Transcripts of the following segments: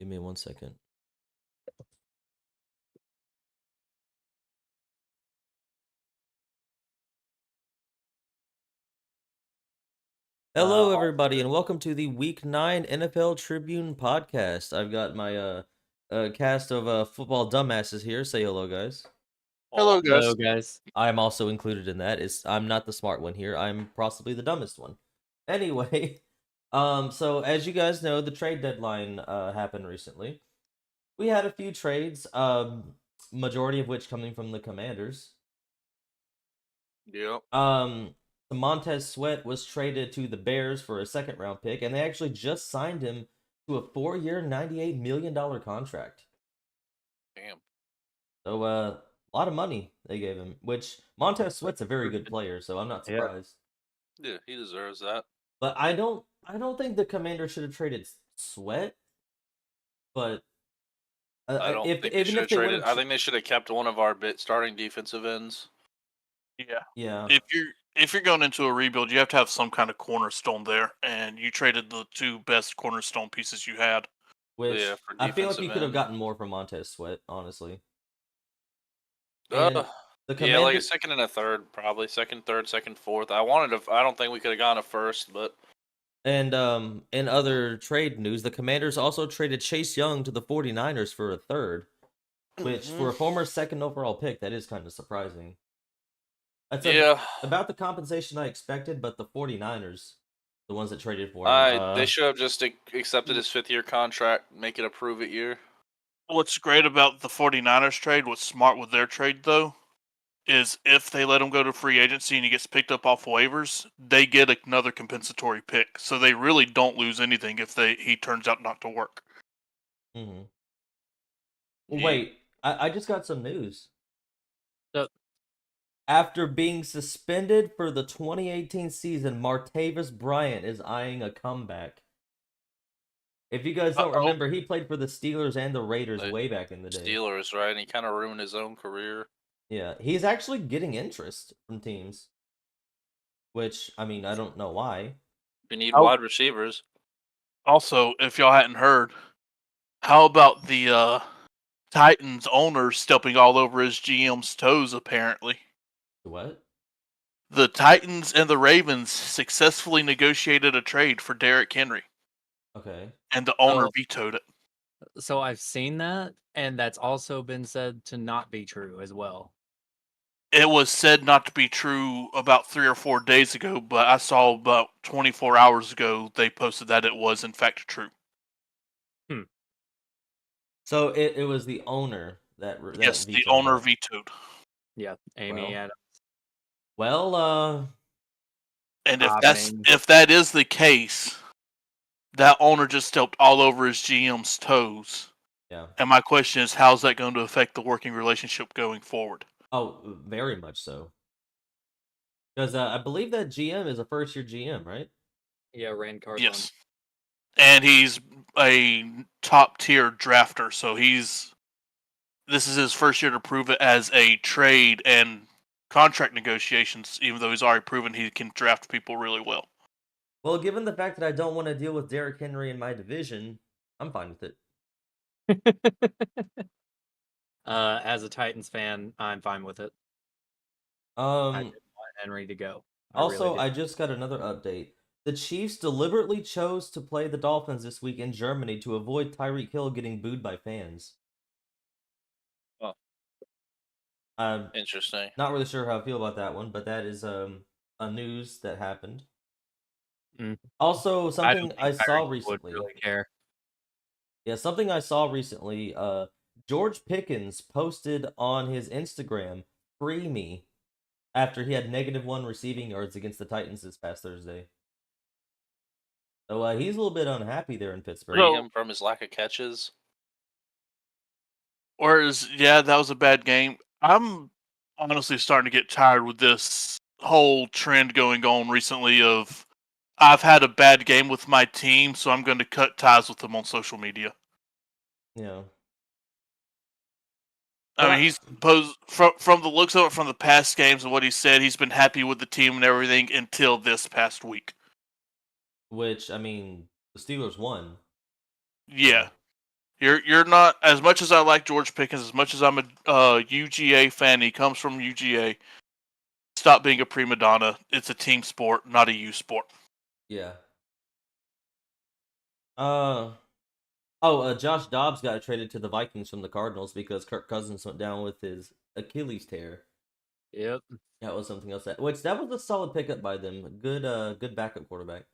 Give me 1 second. Hello, everybody, and welcome to the Week 9 NFL Tribune podcast. I've got my cast of football dumbasses here. Say hello, guys. Hello, guys. Hello, guys. I'm also included in that. I'm not the smart one here. I'm possibly the dumbest one. Anyway, so as you guys know, the trade deadline happened recently. We had a few trades, majority of which coming from the Commanders. Yep. Montez Sweat was traded to the Bears for a second-round pick, and they actually just signed him to a 4-year, $98 million contract. Damn. So, a lot of money they gave him, which Montez Sweat's a very good player, so I'm not surprised. Yeah, he deserves that. But I don't think the Commanders should have traded Sweat. But I don't think they should have traded. I think they should have kept one of our starting defensive ends. Yeah. If you're going into a rebuild, you have to have some kind of cornerstone there, and you traded the two best cornerstone pieces you had. Which Yeah, for I feel like you defensive could have end. gotten more from Montez Sweat, honestly. Yeah, And like a second and a third, probably second, third, second, fourth. I don't think we could have gone a first, but. And in other trade news, the Commanders also traded Chase Young to the 49ers for a third, which for a former second overall pick, that is kind of surprising. That's about the compensation I expected, but the 49ers, the ones that traded for him. They should have just accepted his 5th-year contract, make it a prove-it year. What's great about the 49ers trade, what's smart with their trade, though, is if they let him go to free agency and he gets picked up off waivers, they get another compensatory pick. So they really don't lose anything if he turns out not to work. Mm-hmm. Wait, I just got some news. After being suspended for the 2018 season, Martavis Bryant is eyeing a comeback. If you guys don't remember, he played for the Steelers and the Raiders way back in the day. Steelers, right? And he kind of ruined his own career. Yeah, he's actually getting interest from teams. Which, I mean, I don't know why. We need wide receivers. Also, if y'all hadn't heard, how about the Titans owner stepping all over his GM's toes, apparently? What? The Titans and the Ravens successfully negotiated a trade for Derrick Henry. Okay. And the owner vetoed it. So I've seen that, and that's also been said to not be true as well. It was said not to be true about 3 or 4 days ago, but I saw about 24 hours ago they posted that it was in fact true. So it was the owner that yes, the owner vetoed. Yeah, Amy Adams. Well, and if that is the case, that owner just stepped all over his GM's toes. Yeah. And my question is, how's that going to affect the working relationship going forward? Oh, very much so. Because I believe that GM is a first-year GM, right? Yeah, Rand Cardone. Yes. And he's a top-tier drafter, so this is his first year to prove it as a trade and contract negotiations, even though he's already proven he can draft people really well. Well, given the fact that I don't want to deal with Derrick Henry in my division, I'm fine with it. As a Titans fan, I'm fine with it. I didn't want Henry to go. I just got another update. The Chiefs deliberately chose to play the Dolphins this week in Germany to avoid Tyreek Hill getting booed by fans. Oh. Interesting. Not really sure how I feel about that one, but that is a news that happened. Also, something I saw recently. Really care. Yeah, something I saw recently. George Pickens posted on his Instagram, "Free me," after he had -1 receiving yards against the Titans this past Thursday. So he's a little bit unhappy there in Pittsburgh. Free him from his lack of catches. That was a bad game. I'm honestly starting to get tired with this whole trend going on recently of I've had a bad game with my team, so I'm going to cut ties with them on social media. Yeah. I mean, he's from the looks of it from the past games and what he said, he's been happy with the team and everything until this past week. Which, I mean, the Steelers won. Yeah. You're not, as much as I like George Pickens, as much as I'm a UGA fan. He comes from UGA. Stop being a prima donna. It's a team sport, not a U sport. Yeah. Josh Dobbs got traded to the Vikings from the Cardinals because Kirk Cousins went down with his Achilles tear. Yep. That was something else. That was a solid pickup by them. Good backup quarterback.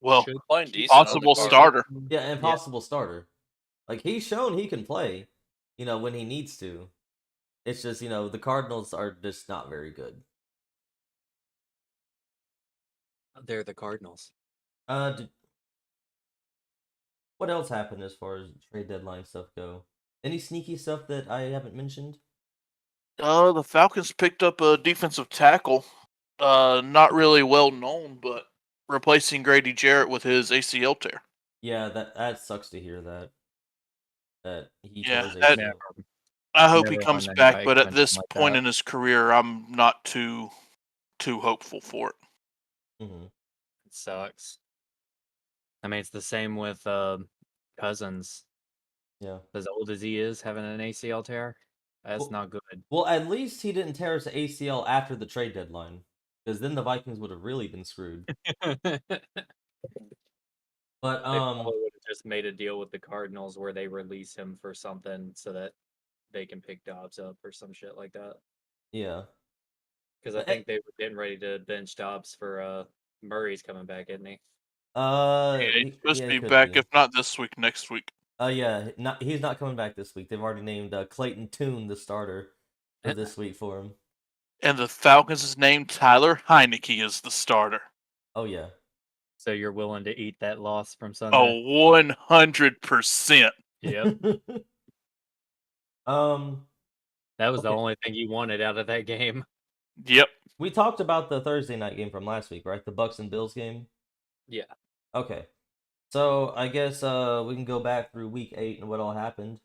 Well, playing decent. possible starter. Yeah, and possible starter. Like, he's shown he can play, when he needs to. It's just, the Cardinals are just not very good. They're the Cardinals. What else happened as far as trade deadline stuff go? Any sneaky stuff that I haven't mentioned? The Falcons picked up a defensive tackle. Not really well known, but replacing Grady Jarrett with his ACL tear. Yeah, that sucks to hear that. That he Yeah, tore his ACL. I hope he comes back, but at this point in his career, I'm not too hopeful for it. Mm-hmm. It sucks. I mean, it's the same with Cousins. Yeah. As old as he is, having an ACL tear, that's not good. Well, at least he didn't tear his ACL after the trade deadline, because then the Vikings would have really been screwed. But they probably would have just made a deal with the Cardinals where they release him for something so that they can pick Dobbs up or some shit like that. Yeah. Because I think they were getting ready to bench Dobbs for Murray's coming back, isn't he? He's supposed to be back, if not this week, next week. Yeah, he's not coming back this week. They've already named Clayton Tune the starter for this week for him. And the Falcons' named Tyler Heineke as the starter. Oh, yeah. So you're willing to eat that loss from Sunday? Oh, 100%. Yep. That was the Okay. only thing you wanted out of that game. Yep. We talked about the Thursday night game from last week, right? The Bucks and Bills game? Yeah. Okay. So I guess we can go back through week 8 and what all happened.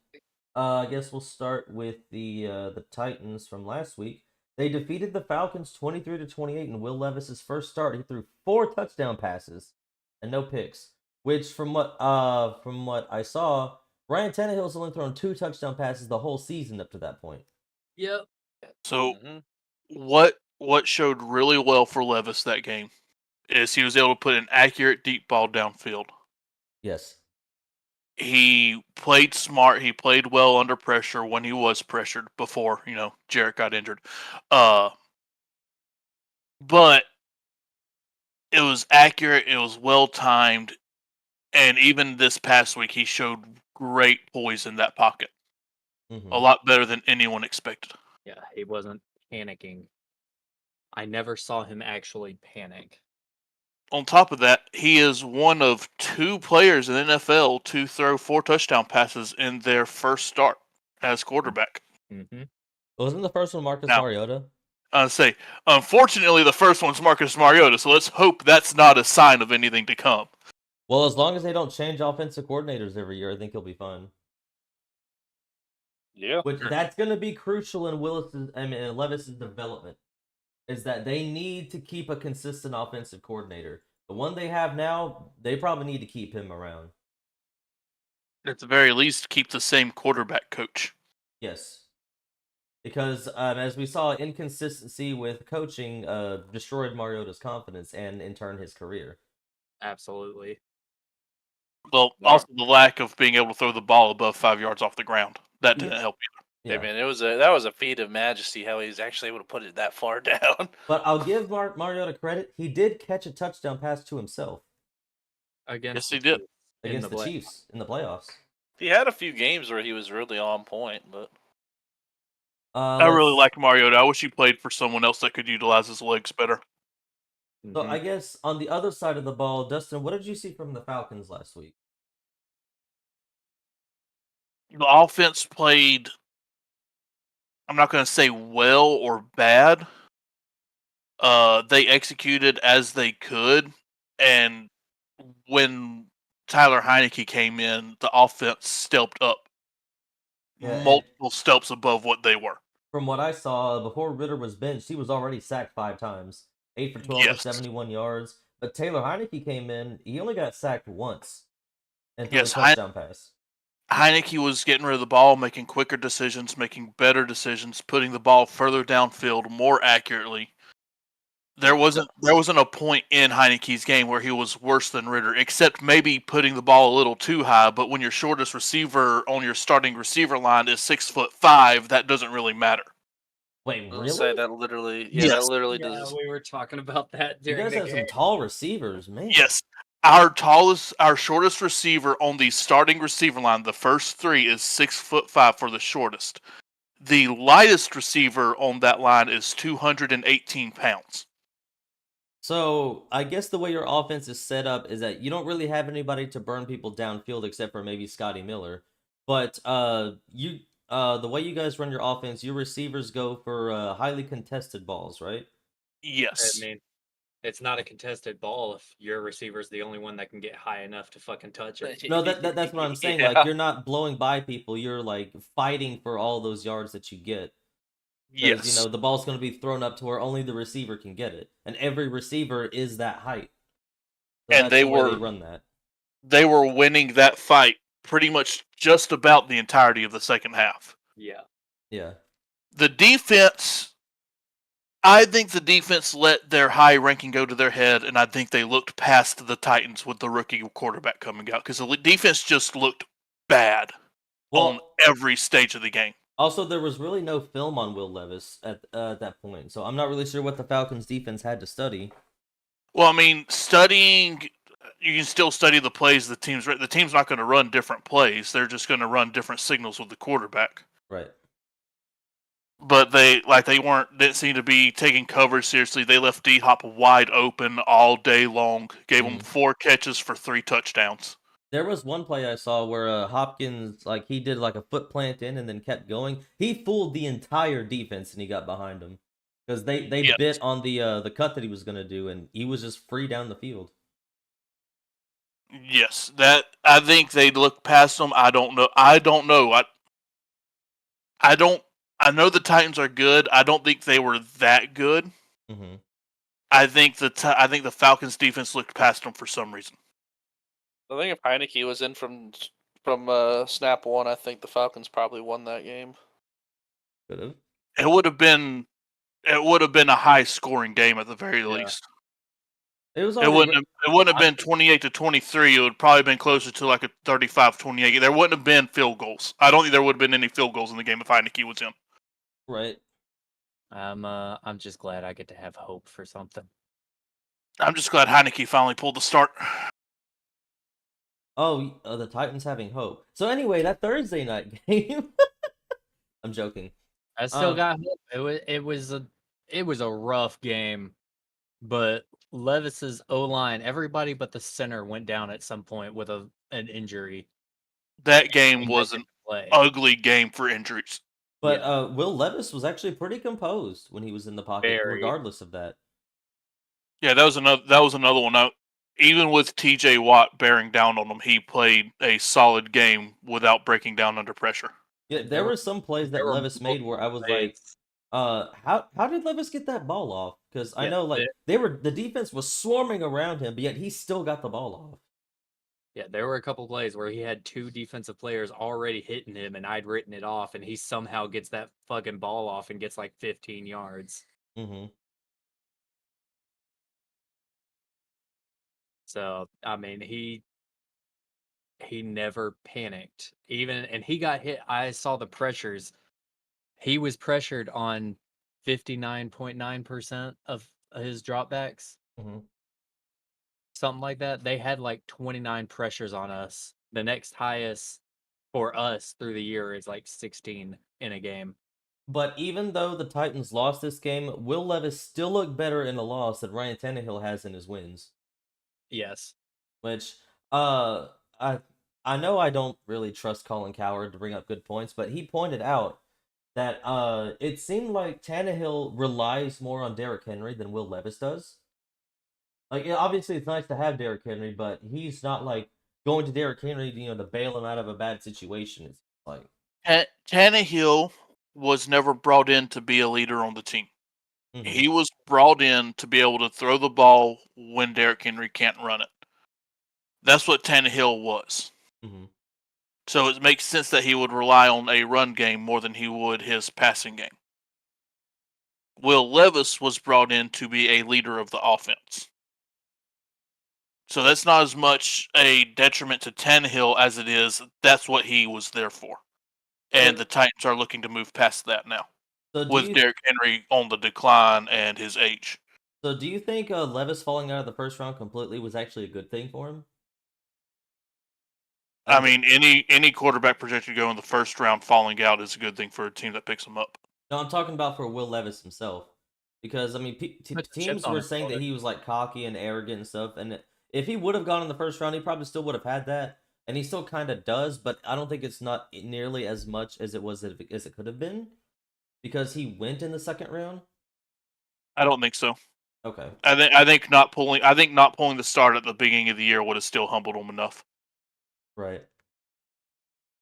I guess we'll start with the Titans from last week. They defeated the Falcons 23-28 in Will Levis's first start. He threw 4 touchdown passes and no picks. Which, from what I saw, Ryan Tannehill's only thrown 2 touchdown passes the whole season up to that point. Yep. So, what showed really well for Levis that game is he was able to put an accurate deep ball downfield. Yes. He played smart. He played well under pressure when he was pressured before, Jarrett got injured. But it was accurate. It was well timed. And even this past week, he showed great poise in that pocket. Mm-hmm. A lot better than anyone expected. Yeah, he wasn't panicking. I never saw him actually panic. On top of that, he is one of 2 players in the NFL to throw 4 touchdown passes in their first start as quarterback. Mm-hmm. Wasn't the first one Marcus Mariota? Unfortunately, the first one's Marcus Mariota, so let's hope that's not a sign of anything to come. Well, as long as they don't change offensive coordinators every year, I think he'll be fine. Yeah. Which that's going to be crucial in Levis's development. Is that they need to keep a consistent offensive coordinator. The one they have now, they probably need to keep him around. At the very least, keep the same quarterback coach. Yes. Because as we saw, inconsistency with coaching destroyed Mariota's confidence and, in turn, his career. Absolutely. Well, also the lack of being able to throw the ball above 5 yards off the ground. That didn't help either. Yeah, man, that was a feat of majesty how he was actually able to put it that far down. But I'll give Mariota credit. He did catch a touchdown pass to himself. Yes, he did. Against the Chiefs in the playoffs. He had a few games where he was really on point, but I really like Mariota. I wish he played for someone else that could utilize his legs better. So I guess on the other side of the ball, Dustin, what did you see from the Falcons last week? The offense played, I'm not going to say well or bad. They executed as they could, and when Tyler Heineke came in, the offense stepped up multiple steps above what they were. From what I saw, before Ritter was benched, he was already sacked 5 times. 8 for 12 for 71 yards. But Taylor Heineke came in, he only got sacked once. and threw a touchdown pass. Heineke was getting rid of the ball, making quicker decisions, making better decisions, putting the ball further downfield more accurately. There wasn't a point in Heineke's game where he was worse than Ritter, except maybe putting the ball a little too high. But when your shortest receiver on your starting receiver line is 6'5", that doesn't really matter. Wait, really? Say that literally. Yes. That literally does. We were talking about that during You guys the have game. some tall receivers, man. Yes. Our shortest receiver on the starting receiver line, the first three, is 6'5" for the shortest. The lightest receiver on that line is 218 pounds. So I guess the way your offense is set up is that you don't really have anybody to burn people downfield except for maybe Scotty Miller. But the way you guys run your offense, your receivers go for highly contested balls, right? Yes. I mean, it's not a contested ball if your receiver's the only one that can get high enough to fucking touch it. No, that's what I'm saying. Yeah. Like, you're not blowing by people. You're like fighting for all those yards that you get. Because, Yes. the ball's going to be thrown up to where only the receiver can get it. And every receiver is that height. So And they run that. They were winning that fight pretty much just about the entirety of the second half. Yeah. Yeah. The defense, I think the defense let their high ranking go to their head, and I think they looked past the Titans with the rookie quarterback coming out, because the defense just looked bad on every stage of the game. Also, there was really no film on Will Levis at that point, so I'm not really sure what the Falcons' defense had to study. Well, I mean, you can still study the plays the team's not going to run different plays. They're just going to run different signals with the quarterback. Right. But they didn't seem to be taking coverage seriously. They left D-Hop wide open all day long. Gave him 4 catches for 3 touchdowns. There was one play I saw where Hopkins, he did a foot plant in and then kept going. He fooled the entire defense and he got behind him. Because they bit on the cut that he was going to do, and he was just free down the field. Yes, I think they looked past them. I don't know. I know the Titans are good. I don't think they were that good. Mm-hmm. I think the Falcons defense looked past them for some reason. I think if Heineke was in from snap one, I think the Falcons probably won that game. Could have. It would have been a high scoring game at the very least. It wouldn't have been 28-23. It would probably been closer to a 35-28. There wouldn't have been field goals. I don't think there would have been any field goals in the game if Heineke was in. Right. I'm just glad I get to have hope for something. I'm just glad Heineke finally pulled the start. Oh, the Titans having hope. So anyway, that Thursday night game. I'm joking. I still got hope. It was a rough game, but Levis's O-line, everybody but the center went down at some point with an injury. That game was an ugly game for injuries. But Will Levis was actually pretty composed when he was in the pocket, regardless of that. Yeah, that was another one. Even with TJ Watt bearing down on him, he played a solid game without breaking down under pressure. Yeah, there were some plays that Levis made where I was like, how did Levis get that ball off? Because I know the defense was swarming around him, but yet he still got the ball off. Yeah, there were a couple plays where he had 2 defensive players already hitting him, and I'd written it off, and he somehow gets that fucking ball off and gets 15 yards. Mm-hmm. So, I mean, he never panicked. And he got hit. I saw the pressures. He was pressured on 59.9% of his dropbacks. Mm-hmm. Something like that. They had 29 pressures on us. The next highest for us through the year is 16 in a game. But even though the Titans lost this game, Will Levis still looked better in the loss than Ryan Tannehill has in his wins. Yes. Which, I know I don't really trust Colin Cowherd to bring up good points, but he pointed out that it seemed like Tannehill relies more on Derrick Henry than Will Levis does. Obviously it's nice to have Derrick Henry, but he's not going to Derrick Henry, to bail him out of a bad situation. It's like Tannehill was never brought in to be a leader on the team. Mm-hmm. He was brought in to be able to throw the ball when Derrick Henry can't run it. That's what Tannehill was. Mhm. So it makes sense that he would rely on a run game more than he would his passing game. Will Levis was brought in to be a leader of the offense. So that's not as much a detriment to Tannehill as it is that's what he was there for. And the Titans are looking to move past that now, So do with you Derrick Henry on the decline and his age. so do you think Levis falling out of the first round completely was actually a good thing for him? I mean, any quarterback projected to go in the first round falling out is a good thing for a team that picks him up. No, I'm talking about for Will Levis himself, because I mean, Put the chips teams on were his saying that shoulder. he was like cocky and arrogant and stuff. And if he would have gone in the first round, he probably still would have had that, and he still kind of does. But I don't think it's not nearly as much as it was as it could have been, because he went in the second round. I don't think so. Okay, I think not pulling the start at the beginning of the year would have still humbled him enough. right.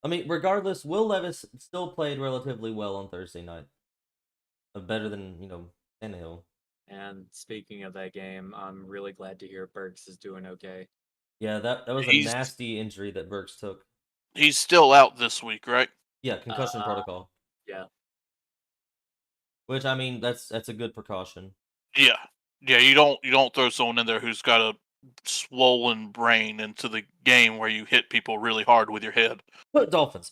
I mean, regardless, Will Levis still played relatively well on Thursday night, better than Tannehill. And speaking of that game, I'm really glad to hear Burks is doing okay. Yeah, that was a He's nasty injury that Burks took. he's still out this week, right? Yeah, concussion protocol. Yeah. Which I mean, that's a good precaution. Yeah. Yeah, you don't throw someone in there who's got a swollen brain into the game where you hit people really hard with your head. But Dolphins.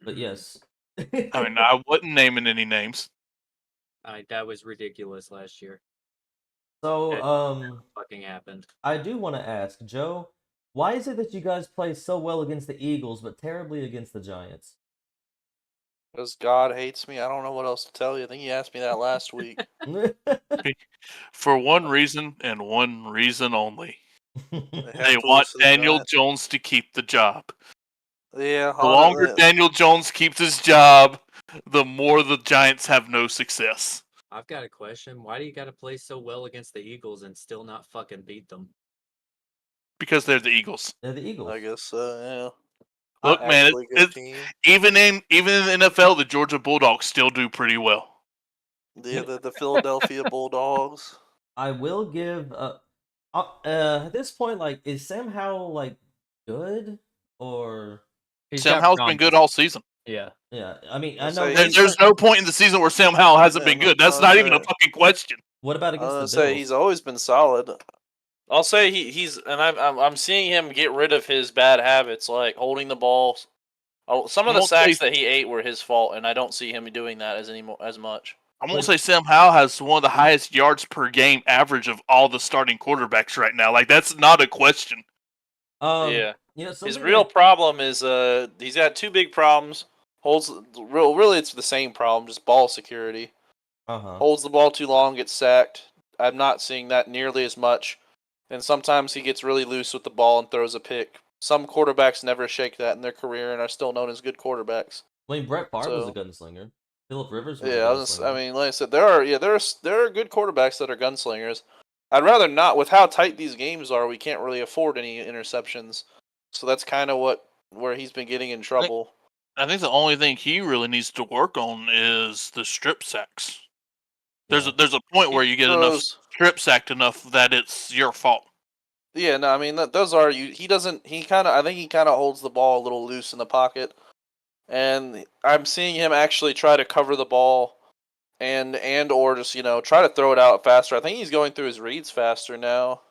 But yes. I mean, I wasn't naming any names. That was ridiculous last year. So, It fucking happened. I do want to ask, Joe, why is it that you guys play so well against the Eagles but terribly against the Giants? Because God hates me. I don't know what else to tell you. I think you asked me that last week. For one reason and one reason only. They They have to want listen to Daniel that. Jones to keep the job. Yeah, The longer Daniel Jones keeps his job, the more the Giants have no success. I've got a question. Why do you got to play so well against the Eagles and still not fucking beat them? Because they're the Eagles. They're the Eagles. I guess so. Look, Yeah, man, actually good team. even in the NFL, the Georgia Bulldogs still do pretty well. The Philadelphia Bulldogs. I will give at this point, like, is Sam Howell like good or Sam Howell's been good all season. Yeah. yeah? I mean, I I'll know say There's no point in the season where Sam Howell hasn't been good. That's not even a fucking question. What about I against was the gonna say Bills? he's always been solid. I'll say he's and I'm seeing him get rid of his bad habits like holding the ball. Oh, some of the won't sacks say- that he ate were his fault, and I don't see him doing that as much. I'm gonna say Sam Howell has one of the highest yards per game average of all the starting quarterbacks right now. Like, that's not a question. Yeah. You know, His something real that- problem is he's got two big problems. Really it's the same problem, just ball security. Holds the ball too long, gets sacked. I'm not seeing that nearly as much. And sometimes he gets really loose with the ball and throws a pick. Some quarterbacks never shake that in their career and are still known as good quarterbacks. I mean, Brett Favre was a So- gunslinger. Philip Rivers was a Yeah, gunslinger. I mean, like I said, there are good quarterbacks that are gunslingers. I'd rather not. With how tight these games are, we can't really afford any interceptions. So that's kind of where he's been getting in trouble. I think the only thing he really needs to work on is the strip sacks. There's Yeah. a point where you get enough strip sacked enough that it's your fault. Yeah, no, I mean those are you. He doesn't. I think he kind of holds the ball a little loose in the pocket, and I'm seeing him actually try to cover the ball, and or just try to throw it out faster. I think he's going through his reads faster now.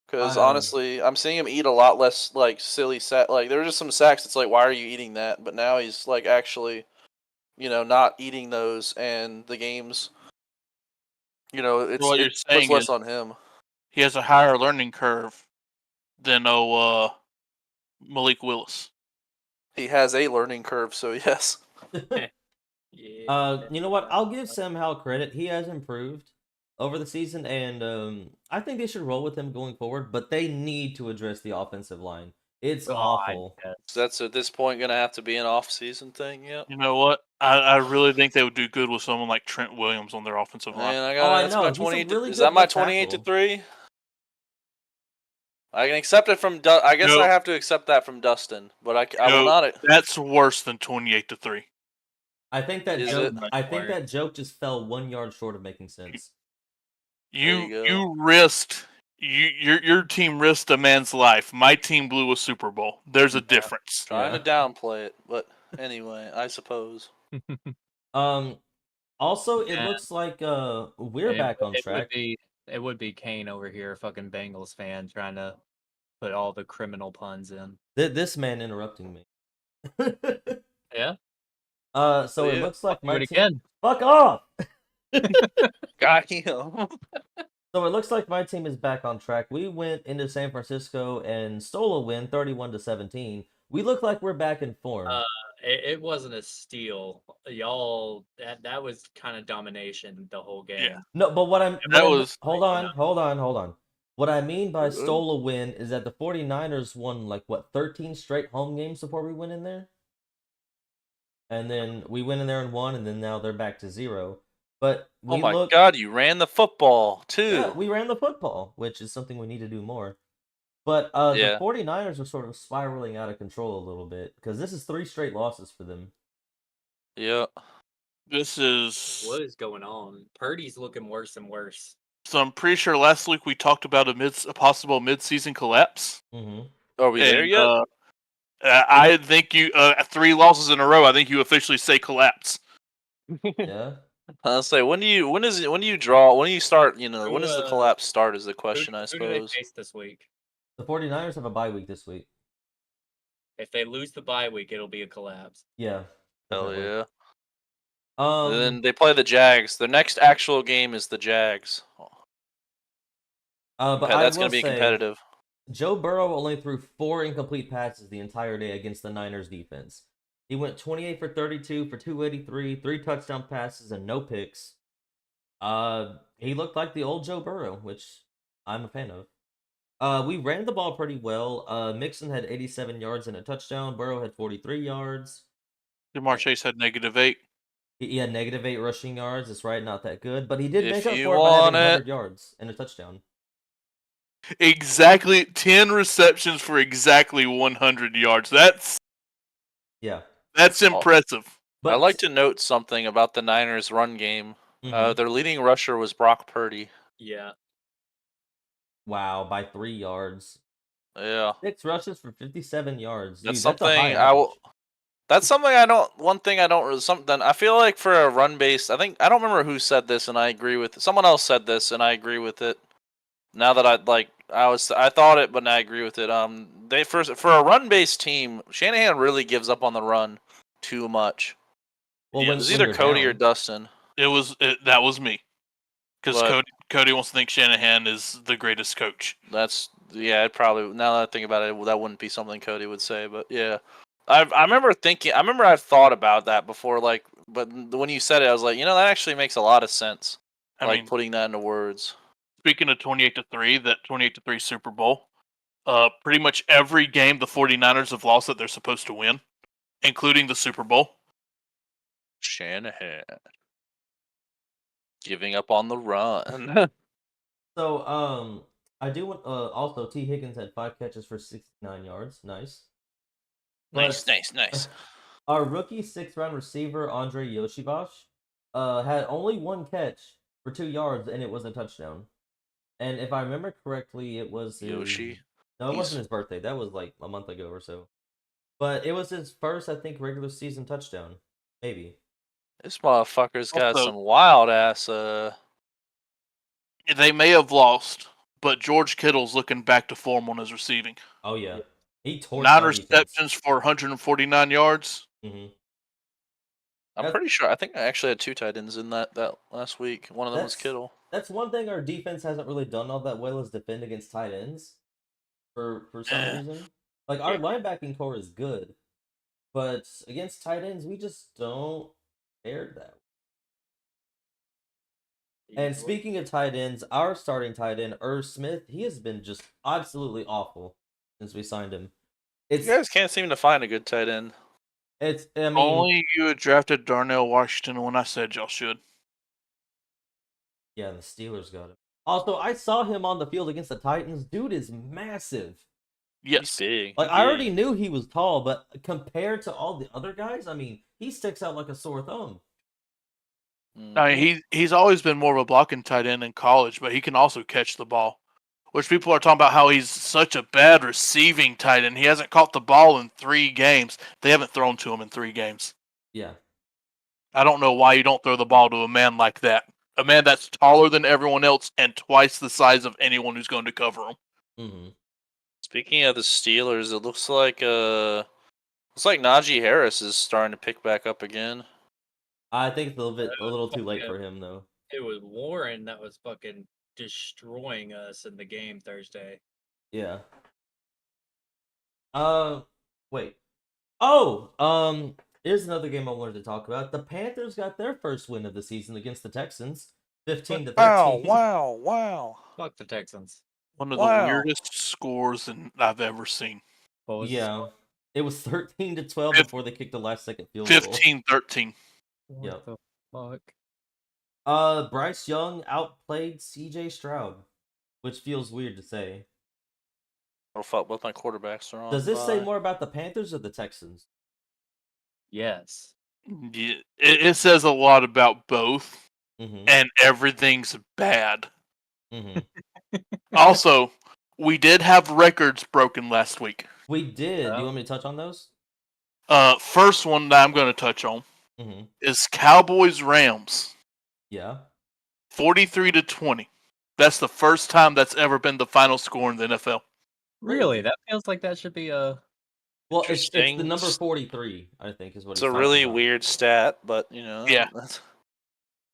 Because honestly, I'm seeing him eat a lot less like silly sack. Like there were just some sacks. It's like, why are you eating that? But now he's like actually, not eating those, and the games. It's What you're it puts saying less is- on him. He has a higher learning curve than Malik Willis. He has a learning curve, so yes. Yeah. You know what? I'll give Sam Howell credit. He has improved over the season, and I think they should roll with him going forward. But they need to address the offensive line. It's awful. So that's at this point going to have to be an off-season thing. Yep. You know what? I really think they would do good with someone like Trent Williams on their offensive line. Man, I that's know. my He's a 28. really Is good that my left 28 to tackle. 3? I can accept it from. I guess No. I have to accept that from Dustin, but I will No. not. That's worse than 28-3. I think that Is joke. it? I think that joke just fell 1 yard short of making sense. You There you go. you risked Your team risked a man's life. My team blew a Super Bowl. There's a difference. Trying to downplay it, but anyway, I suppose. Also, it looks like we're back on track. It would be Kane over here, a fucking Bengals fan, trying to put all the criminal puns in. This man interrupting me. Yeah. So it looks like my team. Again. Fuck off. Got him. So it looks like my team is back on track. We went into San Francisco and stole a win, 31-17. We look like we're back in form. It wasn't a steal, y'all. That was kind of domination the whole game. Yeah. No, but hold on. What I mean by Mm-hmm. stole a win is that the 49ers won 13 straight home games before we went in there? And then we went in there and won, and then now they're back to 0. But Oh my God, you ran the football too. Yeah, we ran the football, which is something we need to do more. But the 49ers are sort of spiraling out of control a little bit because this is 3 straight losses for them. Yeah. This is What is going on? Purdy's looking worse and worse. So I'm pretty sure last week we talked about a possible mid-season collapse. Mm-hmm. Are we there yet? I think you 3 losses in a row. I think you officially say collapse. Yeah. I'll say when do you start? When does the collapse start? Is the question, I suppose. Who do they face this week? The 49ers have a bye week this week. If they lose the bye week, it'll be a collapse. Yeah. Hell definitely. yeah. And then they play the Jags. The next actual game is the Jags. But that's going to be competitive. Joe Burrow only threw 4 incomplete passes the entire day against the Niners defense. He went 28 for 32 for 283, 3 touchdown passes, and no picks. He looked like the old Joe Burrow, which I'm a fan of. We ran the ball pretty well. Mixon had 87 yards and a touchdown. Burrow had 43 yards. Jamar Chase had -8. He had -8 rushing yards. That's right, not that good. But he did make up If you for it by having want it. 100 yards and a touchdown. Exactly 10 receptions for exactly 100 yards. That's impressive. But I'd like to note something about the Niners' run game. Their leading rusher was Brock Purdy. Yeah. Wow, by 3 yards. Yeah. 6 rushes for 57 yards. That's Dude, something that's a high average. That's something I don't. One thing I don't. Something I feel like for a run based. I don't remember who said this, and I agree with it. Someone else said this, and I agree with it. Now that I thought it, but I agree with it. For a run based team, Shanahan really gives up on the run too much. Well, Yeah, when, It was when either you're Cody down. or Dustin. That was me. Because But- Cody wants to think Shanahan is the greatest coach. It probably, now that I think about it, that wouldn't be something Cody would say, but yeah. I remember I've thought about that before, but when you said it, I was like, that actually makes a lot of sense. I mean, Putting that into words. speaking of 28-3, that 28-3 Super Bowl, pretty much every game the 49ers have lost that they're supposed to win, including the Super Bowl. Shanahan. Giving up on the run. So, I do want also T. Higgins had 5 catches for 69 yards. Nice. Nice. Our rookie 6th-round receiver Andre Yoshivash had only 1 catch for 2 yards, and it was a touchdown. And if I remember correctly, it was Yoshi. No, it wasn't his birthday. That was like a month ago or so. But it was his first, I think, regular season touchdown. Maybe. This motherfucker's got Also- some wild ass. They may have lost, but George Kittle's looking back to form on his receiving. Oh yeah, he tore 9 receptions for 149 yards. Mm-hmm. I'm pretty sure. I think I actually had 2 tight ends in that last week. One of them was Kittle. That's one thing our defense hasn't really done all that well is defend against tight ends. For some reason, like our linebacking core is good, but against tight ends we just don't fare that. And speaking of tight ends, our starting tight end, Irv Smith, he has been just absolutely awful since we signed him. You guys can't seem to find a good tight end. I mean, Only you had drafted Darnell Washington when I said y'all should. Yeah, the Steelers got him. Also, I saw him on the field against the Titans. Dude is massive. He's Yes. big. I already knew he was tall, but compared to all the other guys, I mean, he sticks out like a sore thumb. I mean, he's always been more of a blocking tight end in college, but he can also catch the ball, which people are talking about how he's such a bad receiving tight end. He hasn't caught the ball in 3 games. They haven't thrown to him in 3 games. Yeah. I don't know why you don't throw the ball to a man like that. A man that's taller than everyone else and twice the size of anyone who's going to cover him. Mm-hmm. Speaking of the Steelers, it looks like Najee Harris is starting to pick back up again. I think it's a little too late for him though. It was Warren that was fucking destroying us in the game Thursday. Yeah. Wait. Oh, here's another game I wanted to talk about. The Panthers got their first win of the season against the Texans, 15-13. Wow. Fuck the Texans. One of the weirdest scores I've ever seen. Yeah. It was 13-12 before they kicked the last second field goal. 15-13. Yep. The fuck? Bryce Young outplayed CJ Stroud, which feels weird to say. Oh fuck, both my quarterbacks are on. Does this say more about the Panthers or the Texans? Yes. Yeah, it says a lot about both, Mm-hmm. and everything's bad. Mm-hmm. Also, we did have records broken last week. We did. Do you want me to touch on those? First one that I'm going to touch on is Cowboys-Rams. Yeah. 43-20. That's the first time that's ever been the final score in the NFL. Really? That feels like that should be a... Well, it's the Interesting. number 43, I think, is what It's he's a talking really about. weird stat, but you know. Yeah.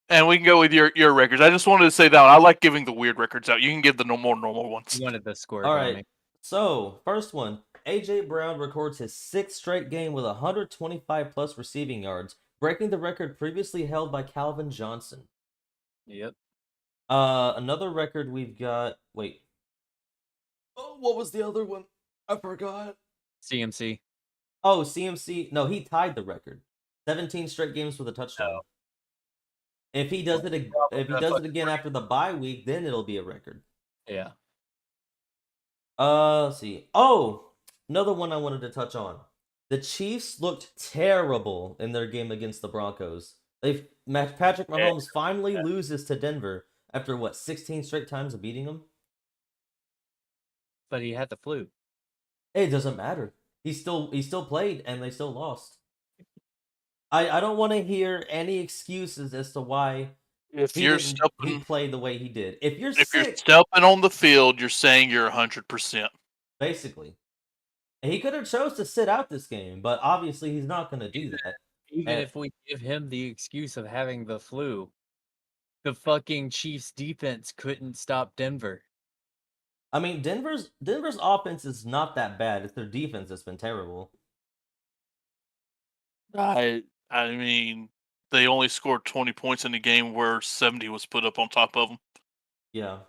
And we can go with your records. I just wanted to say that I like giving the weird records out. You can give the more normal ones. You wanted the score. All right. So, first one. A.J. Brown records his 6th straight game with 125-plus receiving yards, breaking the record previously held by Calvin Johnson. Yep. Another record we've got... Wait. Oh, what was the other one? I forgot. CMC. Oh, CMC. No, he tied the record. 17 straight games with a touchdown. Oh. If he does it again after the bye week, then it'll be a record. Yeah. Let's see. Oh, another one I wanted to touch on. The Chiefs looked terrible in their game against the Broncos. Patrick Mahomes finally loses to Denver after 16 straight times of beating them? But he had the flu. It doesn't matter. He still played and they still lost. I don't want to hear any excuses as to why he played the way he did. If you're stepping on the field, you're saying you're 100%. Basically. He could have chose to sit out this game, but obviously he's not going to do that. Even if we give him the excuse of having the flu, the fucking Chiefs defense couldn't stop Denver. I mean, Denver's offense is not that bad. It's their defense that's been terrible. I mean, they only scored 20 points in a game where 70 was put up on top of them. Yeah.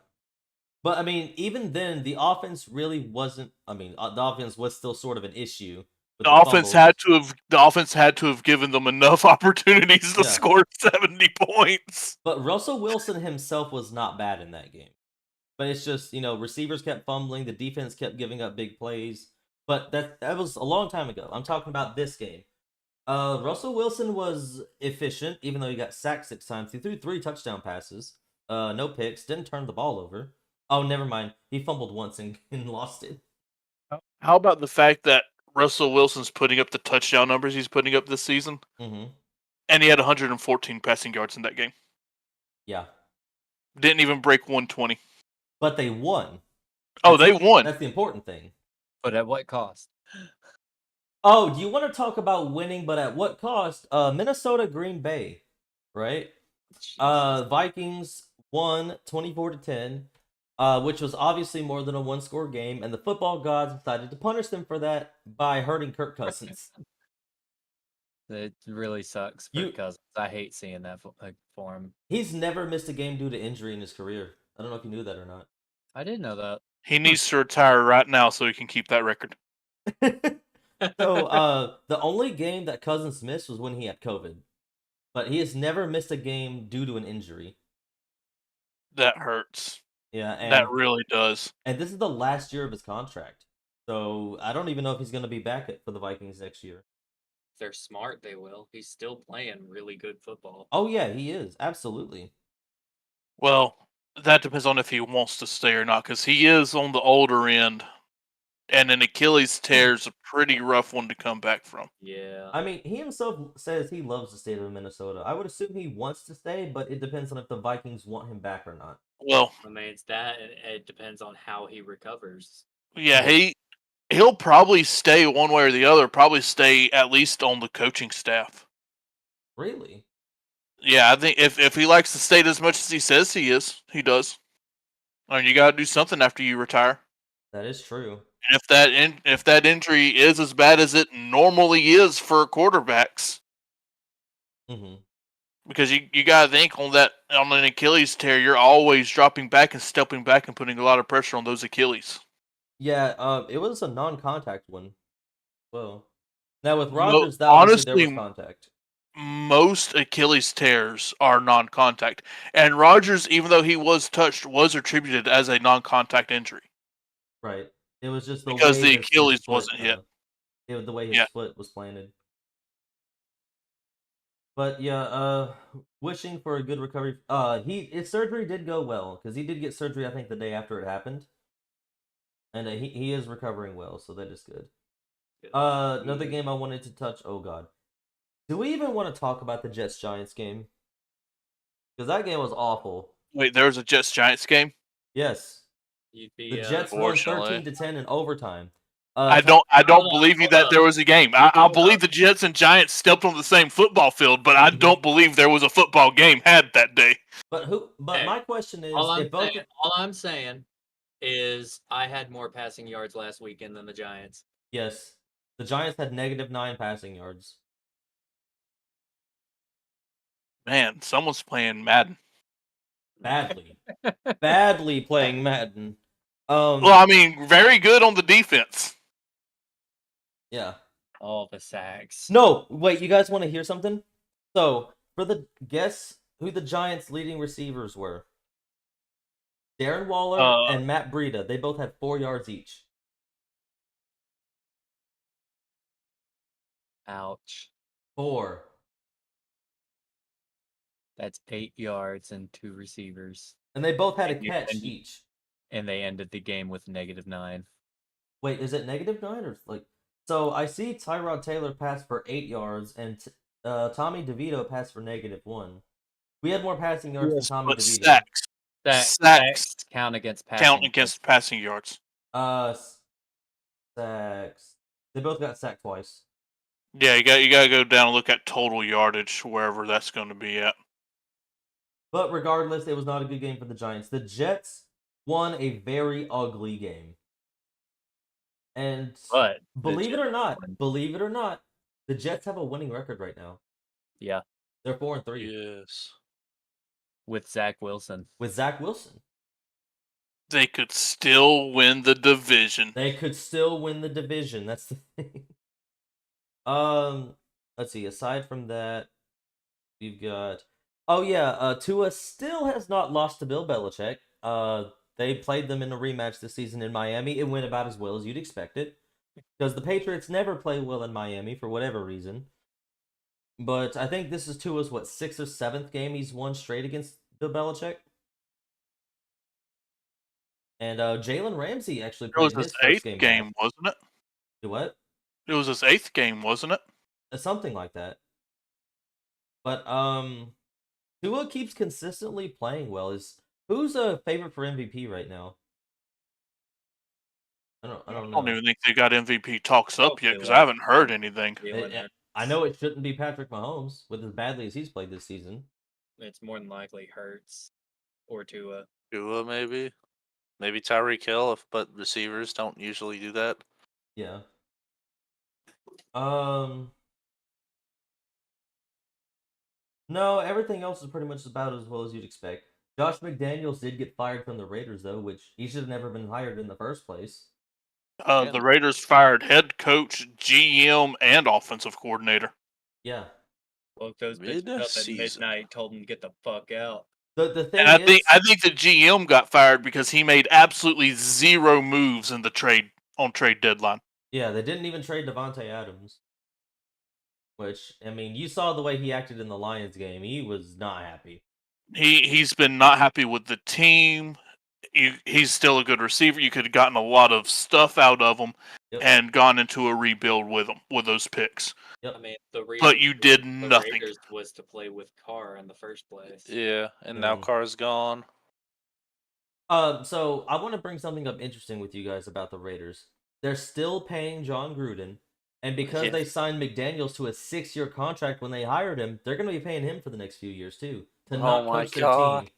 But, I mean, even then, the offense really wasn't... I mean, the offense was still sort of an issue. The offense had to have given them enough opportunities to score 70 points. But Russell Wilson himself was not bad in that game. But it's just, receivers kept fumbling, the defense kept giving up big plays. But that was a long time ago. I'm talking about this game. Russell Wilson was efficient, even though he got sacked 6 times. He threw 3 touchdown passes, no picks, didn't turn the ball over. Oh, never mind. He fumbled once and lost it. How about the fact that Russell Wilson's putting up the touchdown numbers he's putting up this season? Mm-hmm. And he had 114 passing yards in that game. Yeah. Didn't even break 120. But they won. They won. That's the important thing. But at what cost? Oh, do you want to talk about winning, but at what cost? Minnesota, Green Bay, right? Jesus. Vikings won 24-10, which was obviously more than a one-score game, and the football gods decided to punish them for that by hurting Kirk Cousins. It really sucks for Cousins. I hate seeing that for him. He's never missed a game due to injury in his career. I don't know if you knew that or not. I didn't know that. He needs to retire right now so he can keep that record. So, the only game that Cousins missed was when he had COVID. But he has never missed a game due to an injury. That hurts. Yeah, that really does. And this is the last year of his contract. So, I don't even know if he's going to be back for the Vikings next year. If they're smart, they will. He's still playing really good football. Oh, yeah, he is. Absolutely. Well, That depends on if he wants to stay or not, because he is on the older end, and an Achilles tear is a pretty rough one to come back from. Yeah. I mean, he himself says he loves the state of Minnesota. I would assume he wants to stay, but it depends on if the Vikings want him back or not. Well, I mean, it's that, and it depends on how he recovers. yeah, he'll probably stay one way or the other. Probably stay at least on the coaching staff. Really? Yeah, I think if he likes the state as much as he says he does. I mean, you got to do something after you retire. That is true. And if that injury is as bad as it normally is for quarterbacks, Mm-hmm. because you got to think on an Achilles tear, you're always dropping back and stepping back and putting a lot of pressure on those Achilles. Yeah, it was a non-contact one. Well, now with Mo- Rodgers, that obviously there was honestly, contact. Most Achilles tears are non-contact, and Rodgers, even though he was touched, was attributed as a non-contact injury Right. It was just the because way the his Achilles foot, wasn't hit. the way his Yeah. foot was planted. But yeah, wishing for a good recovery. His surgery did go well because he did get surgery, I think, the day after it happened, and he is recovering well, so that is good. Another game I wanted to touch. Oh God, do we even want to talk about the Jets Giants game? Because that game was awful. Wait, there was a Jets Giants game. Yes, You'd be, the Jets won Unfortunately. 13-10 in overtime. I don't hold believe you hold that up. there was a game. I believe the Jets and Giants stepped on the same football field, but I don't believe there was a football game had that day. But Hey, my question is, all I'm if saying is I had more passing yards last weekend than the Giants. yes, the Giants had -9 passing yards. Man, someone's playing Madden. Badly, badly playing Madden. Well, I mean, very good on the defense. Yeah. All the sacks. No, wait, you guys want to hear something? So, for the guess who the Giants' leading receivers were. Darren Waller and Matt Breida. They both had 4 yards each. Ouch. 4. That's 8 yards and 2 receivers. And they both had a And catch and- each. And they ended the game with -9. Wait, is it -9 or like? So I see Tyrod Taylor pass for 8 yards and Tommy DeVito passed for -1. We had more passing yards than Tommy But DeVito. Sacks count against passing. count against passing yards. Sacks. They both got sacked twice. Yeah, you got to go down and look at total yardage wherever that's going to be at. But regardless, it was not a good game for the Giants. The Jets won a very ugly game. And But believe it or not, won. the Jets have a winning record right now. Yeah, They're 4-3 Yes. with Zach Wilson. with Zach Wilson. They could still win the division. They could still win the division. That's the thing. Let's see. Aside from that, we've got. Oh yeah, Tua still has not lost to Bill Belichick. They played them in a rematch this season in Miami. It went about as well as you'd expect it, because the Patriots never play well in Miami for whatever reason. But I think this is Tua's 6th or 7th game he's won straight against Bill Belichick. And Jalen Ramsey actually It was played his his first eighth game game, back. wasn't it? Do what? It was his 8th game, wasn't it? Something like that. But Tua keeps consistently playing well. Who's a favorite for MVP right now? I don't know. I don't even think they got MVP talks up yet because Tua. I haven't heard anything. I know it shouldn't be Patrick Mahomes with as badly as he's played this season. It's more than likely Hurts or Tua. Tua, maybe. Maybe Tyreek Hill, but receivers don't usually do that. Yeah. No, everything else is pretty much about as well as you'd expect. Josh McDaniels did get fired from the Raiders, though, which he should have never been hired in the first place. The Raiders fired head coach, GM, and offensive coordinator. Yeah. Woke those bitches up at midnight, told them to get the fuck out. The thing And I think the GM got fired because he made absolutely 0 moves in the trade deadline. Yeah, they didn't even trade Devontae Adams. Which, I mean, you saw the way he acted in the Lions game. He was not happy. He's been not happy with the team. He's still a good receiver. You could have gotten a lot of stuff out of him and gone into a rebuild with him with those picks. I mean, the reason But you did the nothing. Raiders was to play with Carr in the first place. Yeah, and now Carr's gone. So I want to bring something up interesting with you guys about the Raiders. They're still paying John Gruden, and because they signed McDaniels to a 6-year contract when they hired him, they're going to be paying him for the next few years too to not coach their team.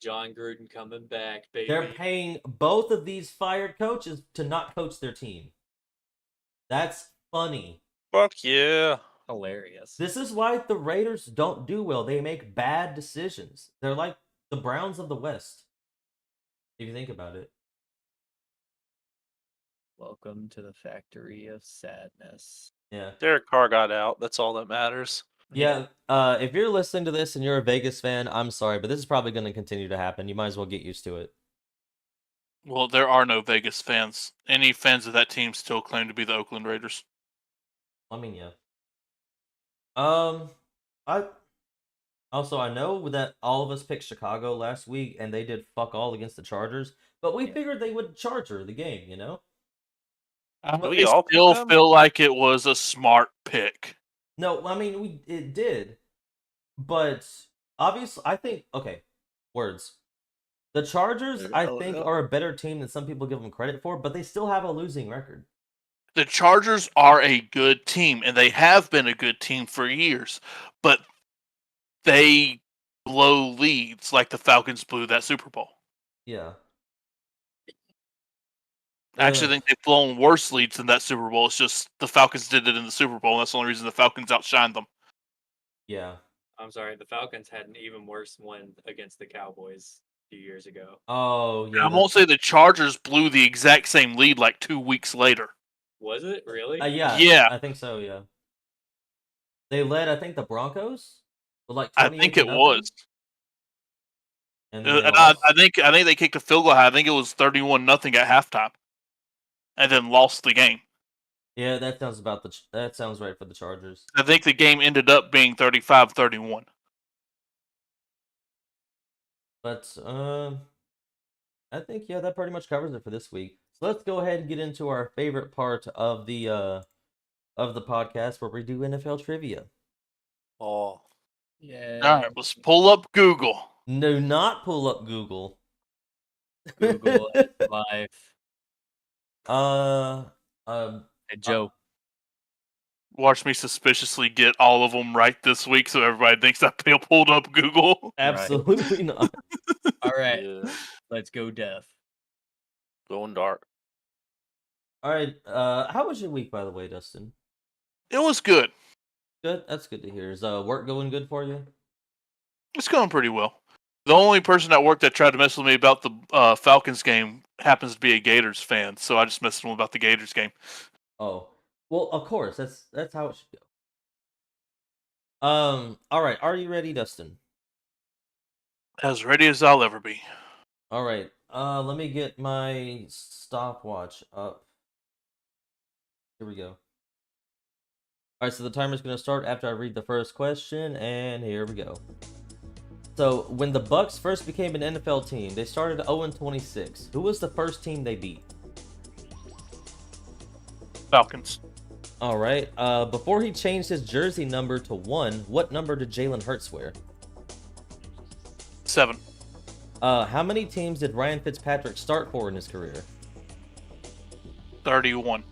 John Gruden coming back, baby. They're paying both of these fired coaches to not coach their team. That's funny. Fuck yeah. Hilarious. This is why the Raiders don't do well. They make bad decisions. They're like the Browns of the West. If you think about it. Welcome to the factory of sadness. Yeah. Derek Carr got out. That's all that matters. Yeah. If you're listening to this and you're a Vegas fan, I'm sorry, but this is probably going to continue to happen. You might as well get used to it. Well, there are no Vegas fans. Any fans of that team still claim to be the Oakland Raiders. I mean, yeah. I know that all of us picked Chicago last week, and they did fuck all against the Chargers, but we figured they would Charger the game, you know? But we still feel like it was a smart pick. No, I mean, it did. But, obviously, I think, okay, words. The Chargers, I think, are a better team than some people give them credit for, but they still have a losing record. The Chargers are a good team, and they have been a good team for years, but they blow leads like the Falcons blew that Super Bowl. Yeah. I actually think they've blown worse leads than that Super Bowl. It's just the Falcons did it in the Super Bowl, and that's the only reason the Falcons outshined them. Yeah. I'm sorry, the Falcons had an even worse win against the Cowboys a few years ago. Oh, yeah. I won't say the Chargers blew the exact same lead like 2 weeks later. Was it really? Yeah. I think so. Yeah. They led, I think, the Broncos with like I think it was. And I think they kicked a field goal. I think it was 31-0 at halftime, and then lost the game. Yeah, that sounds right for the Chargers. I think the game ended up being 35-31. But I think that pretty much covers it for this week. So let's go ahead and get into our favorite part of the podcast where we do NFL trivia. Oh. Yeah. All right, let's pull up Google. No, not pull up Google. Google life. Hey, Joe. Watch me suspiciously get all of them right this week, so everybody thinks I pulled up Google. Absolutely not. All right, let's go deaf. Going dark. All right. How was your week, by the way, Dustin? It was good. Good. That's good to hear. Is work going good for you? It's going pretty well. The only person at work that tried to mess with me about the Falcons game happens to be a Gators fan, so I just messed with him about the Gators game. Oh, well, of course. That's how it should go. All right. Are you ready, Dustin? As ready as I'll ever be. All right. Let me get my stopwatch up. Here we go. All right, so the timer's going to start after I read the first question, and here we go. So, when the Bucks first became an NFL team, they started 0-26. Who was the first team they beat? Falcons. All right. Before he changed his jersey number to 1, what number did Jalen Hurts wear? 7. How many teams did Ryan Fitzpatrick start for in his career? 31.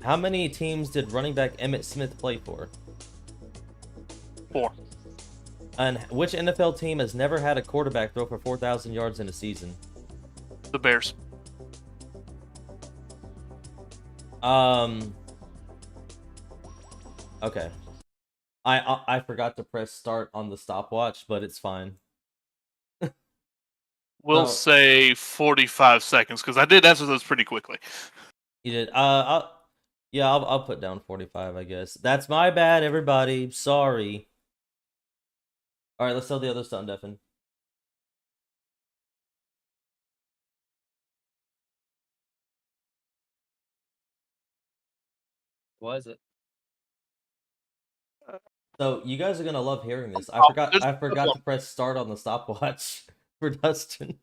How many teams did running back Emmitt Smith play for? 4. And which NFL team has never had a quarterback throw for 4,000 yards in a season? The Bears. Okay. I forgot to press start on the stopwatch, but it's fine. We'll say 45 seconds because I did answer those pretty quickly. You did. I'll put down 45, I guess. That's my bad, everybody. Sorry. All right, let's tell the other stuff, Devin. Was it? So you guys are gonna love hearing this. I Oh, forgot. there's I a forgot couple. to press start on the stopwatch for Dustin.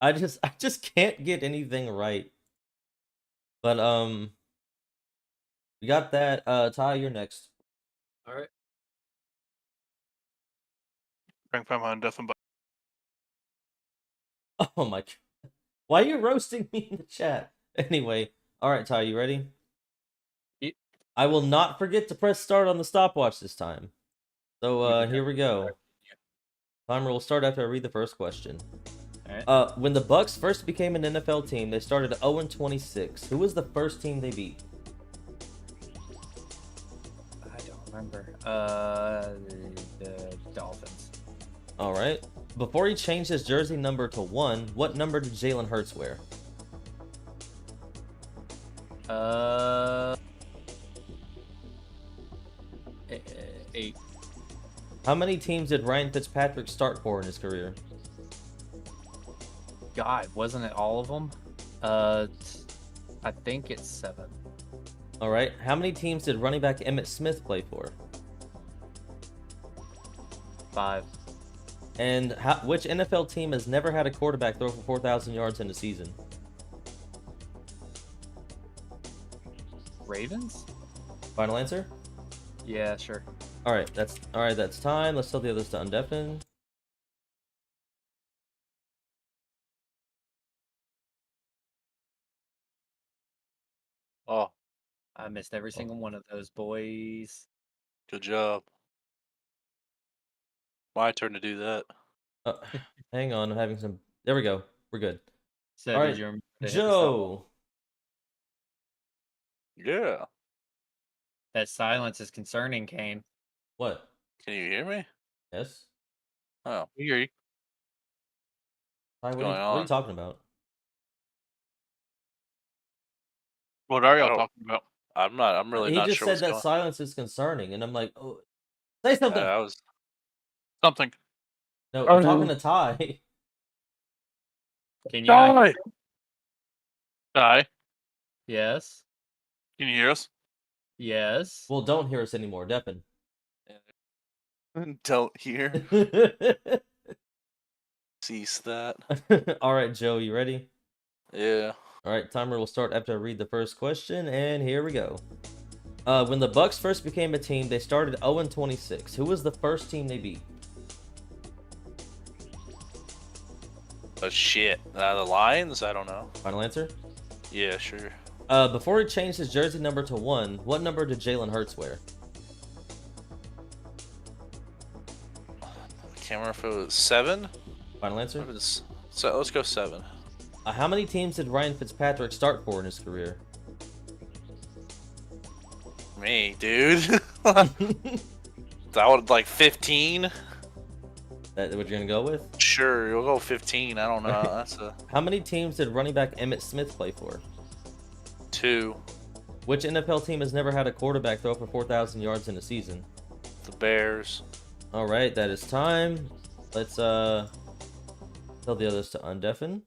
I just can't get anything right. But we got that. Ty, you're next. All right. Frank Pamela Death Oh my god. Why are you roasting me in the chat? Anyway, all right, Ty, you ready? Yep. I will not forget to press start on the stopwatch this time. So here we go. Timer will start after I read the first question. All right. When the Bucks first became an NFL team, they started 0-26. Who was the first team they beat? I don't remember. The Dolphins. All right. Before he changed his jersey number to 1, what number did Jalen Hurts wear? 8. How many teams did Ryan Fitzpatrick start for in his career? God, wasn't it all of them? I think it's 7. All right. How many teams did running back Emmitt Smith play for? 5. And which NFL team has never had a quarterback throw for 4,000 yards in a season? Ravens? Final answer? Yeah, sure. All right, that's time. Let's tell the others to undeafen. Oh, I missed every single one of those, boys. good job. My turn to do that. Hang on, I'm having some. There we go. We're good. So All did right, you remember to hit the Joe. stop? Yeah. That silence is concerning, Kane. What? Can you hear me? Yes. Oh, I hear you. Ty, what's what going are you on? talking about? What are I y'all don't- talking about? I'm really He not just sure said what's that going. silence is concerning, and I'm like, oh, say something. I was. Something. No, I'm talking to Ty. Can you not? Die. Yes. Can you hear us? Yes. Well, don't hear us anymore, Deppin. Don't hear. Cease that. All right, Joe, you ready? Yeah. All right, timer will start after I read the first question, and here we go. When the Bucks first became a team, they started 0-26. Who was the first team they beat? Oh shit. The Lions? I don't know. Final answer? Yeah, sure. Before he changed his jersey number to 1, what number did Jalen Hurts wear? I can't remember if it was 7. Final answer? So let's go 7. How many teams did Ryan Fitzpatrick start for in his career? Me, dude. That would like 15. That what you're gonna go with? Sure, we'll go 15. I don't know. That's a How many teams did running back Emmitt Smith play for? 2. Which NFL team has never had a quarterback throw for 4,000 yards in a season? The Bears. All right, that is time. Let's tell the others to undeafen.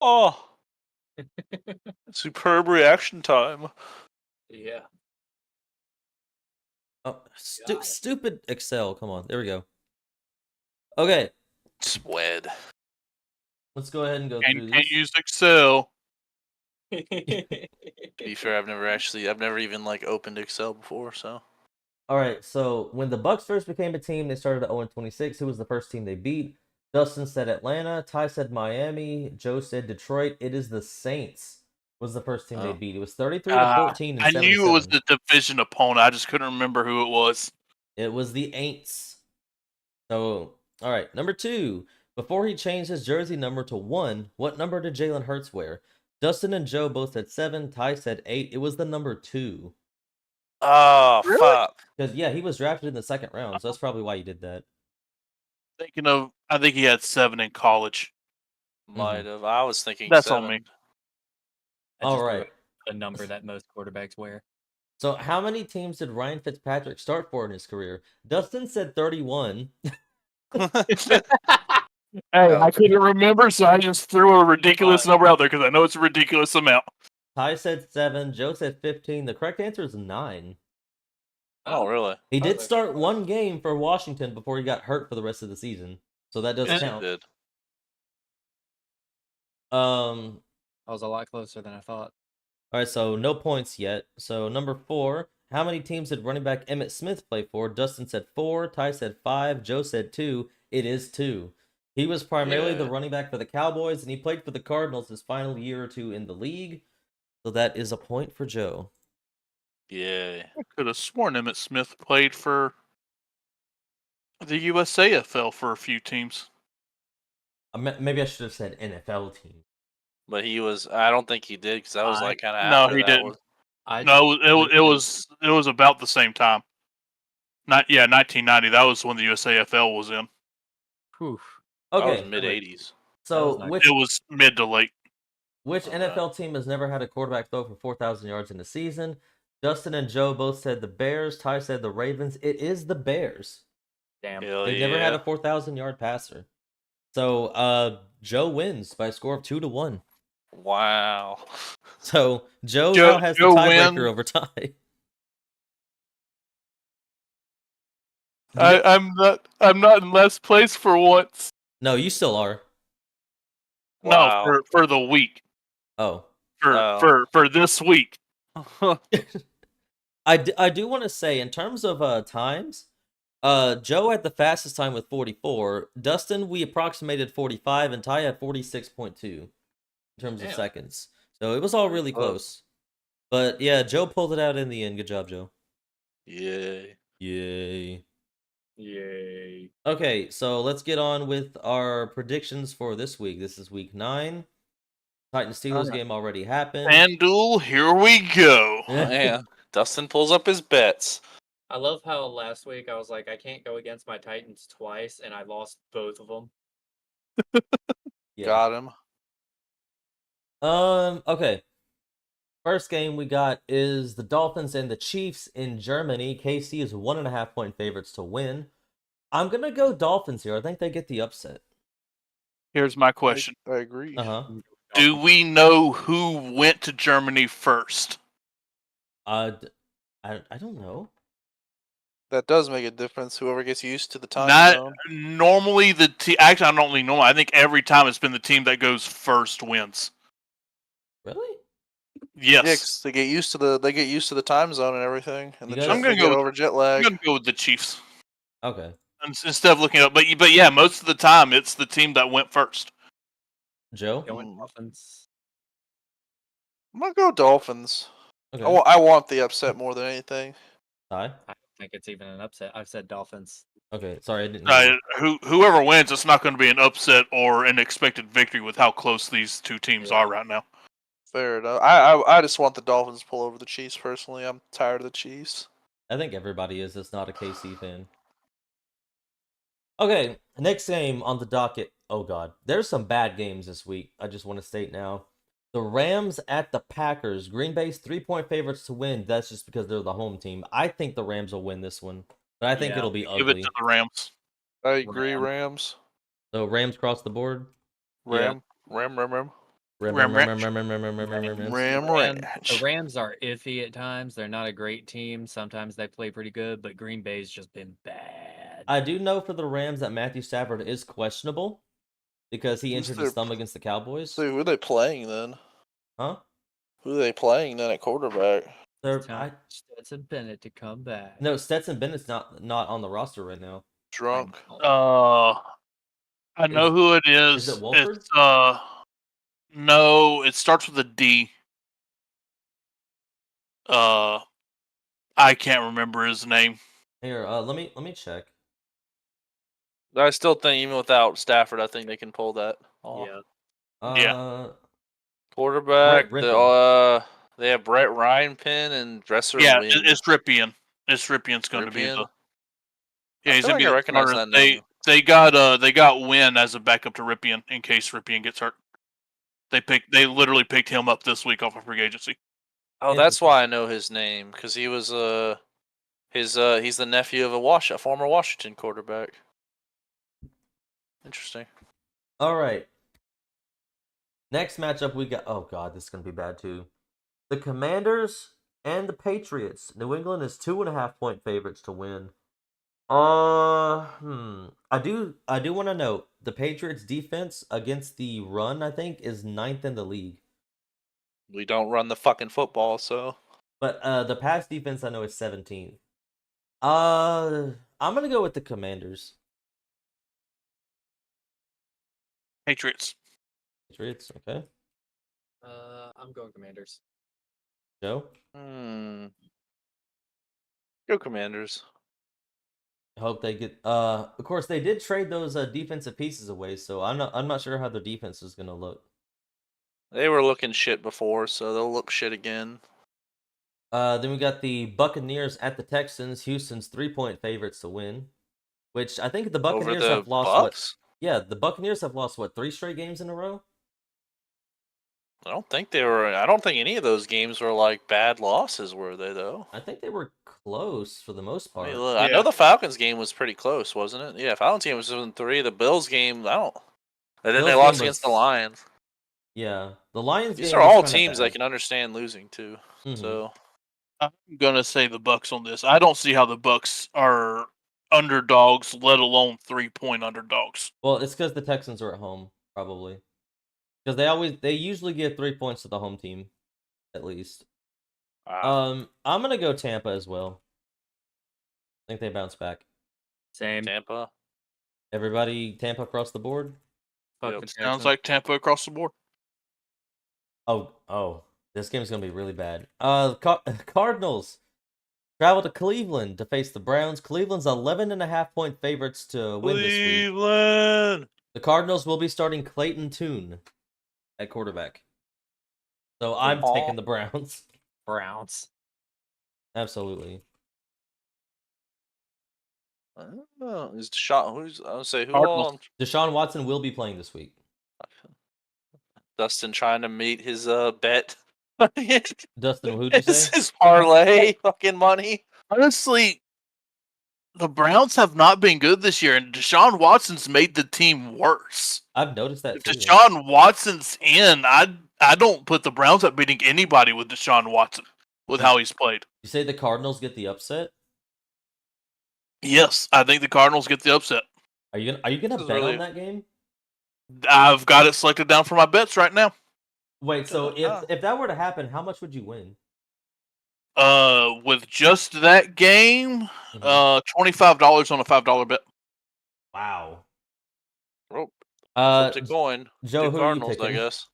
Oh, superb reaction time. Yeah. Oh, stupid Excel. Come on, there we go. Okay, Swed. let's go ahead and go And through can't this. use Excel. To be fair, I've never even like opened Excel before, so. All right, so when the Bucks first became a team, they started at 0-26. Who was the first team they beat? Dustin said Atlanta. Ty said Miami. Joe said Detroit. It is the Saints. Was the first team they beat? It was 33-14 and I knew it was 7-7. the division opponent. I just couldn't remember who it was. It was the Aints. So, all right, number 2. Before he changed his jersey number to 1, what number did Jalen Hurts wear? Dustin and Joe both said 7. Ty said 8. It was the number 2. Oh, Really? fuck. Because, yeah, he was drafted in the second round, so that's probably why you did that. I think he had 7 in college. Might have. I was thinking That's 7. on me. All right. A number that most quarterbacks wear. So, how many teams did Ryan Fitzpatrick start for in his career? Dustin said 31. Hey, Oh. I couldn't remember, so I just threw a ridiculous number out there because I know it's a ridiculous amount. Ty said 7. Joe said 15. The correct answer is 9. Oh, really? He did start one game for Washington before he got hurt for the rest of the season, so that does Yes, he count. did. I was a lot closer than I thought. All right, so no points yet. So number 4, how many teams did running back Emmitt Smith play for? Dustin said 4, Ty said 5, Joe said 2. It is 2. He was primarily the Yeah. running back for the Cowboys, and he played for the Cardinals his final year or two in the league. So that is a point for Joe. Yeah. I could have sworn Emmitt Smith played for the USAFL for a few teams. Maybe I should have said NFL team. But he was. I don't think he did because that was like kind of No, after he that didn't. was- No, it was about the same time. 1990. That was when the USAFL was in. Whew. That was Okay, mid '80s. so nice. which It was mid to late. Which Okay. NFL team has never had a quarterback throw for 4,000 yards in a season? Dustin and Joe both said the Bears. Ty said the Ravens. It is the Bears. Damn. Hell They've yeah. never had a 4,000-yard passer. So Joe wins by a score of 2-1. Wow. So Joe Joe- now has Joe the tiebreaker win. over Ty. I'm not in last place for once. No, you still are. Wow. No, for the week. Oh. For this week. I do want to say, in terms of times, Joe had the fastest time with 44. Dustin, we approximated 45, and Ty had 46.2 in terms of Damn. seconds. So it was all really close. But yeah, Joe pulled it out in the end. Good job, Joe. Yay. Yay. Yay. Okay, so let's get on with our predictions for this week. This is week 9. Titans Steelers Alright. game already happened. FanDuel, here we go. Man, Dustin pulls up his bets. I love how last week I was like, I can't go against my Titans twice, and I lost both of them. Yeah. Got him. Okay. First game we got is the Dolphins and the Chiefs in Germany. KC is 1.5-point favorites to win. I'm gonna go Dolphins here. I think they get the upset. Here's my question. I agree. Uh-huh. Do we know who went to Germany first? I don't know. That does make a difference. Whoever gets used to the time Not zone. normally the team. Actually, I don't only know. I think every time it's been the team that goes first wins. Really? Yes. Yeah, 'cause they get used to the time zone and everything, and You the guys- Jets I'm gonna get go with- over jet I'm lag. gonna go with the Chiefs Okay. instead of looking up. But yeah, most of the time it's the team that went first. Joe? Going Dolphins. I'm gonna go Dolphins. Okay. I want the upset more than anything. Ty? I don't think it's even an upset. I've said Dolphins. Okay, sorry, I didn't hear you. Whoever wins, it's not going to be an upset or an expected victory with how close these two teams are right now. Fair enough. I just want the Dolphins to pull over the Chiefs personally. I'm tired of the Chiefs. I think everybody is just not a KC fan. Okay, next game on the docket. Oh god, there's some bad games this week. I just want to state now. The Rams at the Packers. Green Bay's 3-point favorites to win. That's just because they're the home team. I think the Rams will win this one, but I think Yeah, it'll be Give it ugly. to the Rams. I agree, Rams. So Rams cross the board. Ram. Rams. Ram The Ranch. Rams are iffy at times. They're not a great team. Sometimes they play pretty good, but Green Bay's just been bad. I do know for the Rams that Matthew Stafford is questionable because he Who's injured their- his thumb against the Cowboys. So who are they playing then? Huh? Who are they playing then at quarterback? They're, It's time for Stetson Bennett to come back. no, Stetson Bennett's not on the roster right now. Drunk. I know who it is. Is it Wolford? It's no, it starts with a D. I can't remember his name. Here, let me check. I still think even without Stafford, I think they can pull that off. Yeah. Yeah. Quarterback. Brett They have Brett Ryanpin and Dresser. Yeah, Lynn. it's Ripien. Ripien's going to be Ripien? the. Yeah, he's feel going to like I be the recognize starter. that name. They got Wynn as a backup to Ripien in case Ripien gets hurt. They literally picked him up this week off of free agency. Oh, that's why I know his name because he was he's the nephew of a former Washington quarterback. Interesting. All right. Next matchup we got. Oh god, this is gonna be bad too. The Commanders and the Patriots. New England is 2.5-point favorites to win. I do want to note the Patriots defense against the run, I think, is 9th in the league. We don't run the fucking football, so. But the pass defense I know is 17th. I'm gonna go with the Commanders. Patriots. Patriots, okay. I'm going Commanders. Joe? Go Commanders. I hope they get of course they did trade those defensive pieces away, so I'm not sure how their defense is gonna look. They were looking shit before, so they'll look shit again. Then we got the Buccaneers at the Texans. Houston's 3-point favorites to win. Which I think the Buccaneers Over the have lost Bucks? Yeah, the Buccaneers have lost 3 straight games in a row? I don't think any of those games were like bad losses, were they though? I think they were close for the most I part. mean, look, I know the Falcons game was pretty close, wasn't it? Yeah, Falcons game was 7-3. The Bills game, I don't. And then Bills they lost game against the was- Lions. Yeah, the Lions These game are was all kinda teams bad. I can understand losing to. Mhm. So I'm gonna say the Bucks on this. I don't see how the Bucks are underdogs, let alone 3-point underdogs. Well, it's because the Texans are at home, probably. Because they usually give 3 points to the home team, at least. I'm gonna go Tampa as well. I think they bounce back. Same. Tampa. Everybody, Tampa across the board. Fuck Yep. the Sounds Texans. like Tampa across the board. Oh, this game's gonna be really bad. Cardinals travel to Cleveland to face the Browns. Cleveland's 11.5-point favorites to win this week. Cleveland. The Cardinals will be starting Clayton Tune at quarterback. So I'm taking the Browns. Browns. Absolutely. Is Deshaun? Who's? I would say who Cardinals. all? Deshaun Watson will be playing this week. Dustin trying to meet his bet. Dustin, who'd you say? His parlay fucking money. Honestly, the Browns have not been good this year, and Deshaun Watson's made the team worse. I've noticed that If too. Deshaun Watson's in, I don't put the Browns at beating anybody with Deshaun Watson with how he's played. You say the Cardinals get the upset? Yes, I think the Cardinals get the upset. Are you gonna This is bet really- on that game? I've got it selected down for my bets right now. Wait, so if that were to happen, how much would you win? With just that game, Mhm. $25 on a $5 bet. Wow. Oh, Uh, flipped a coin. Joe, Two who are you Cardinals, I picking? guess.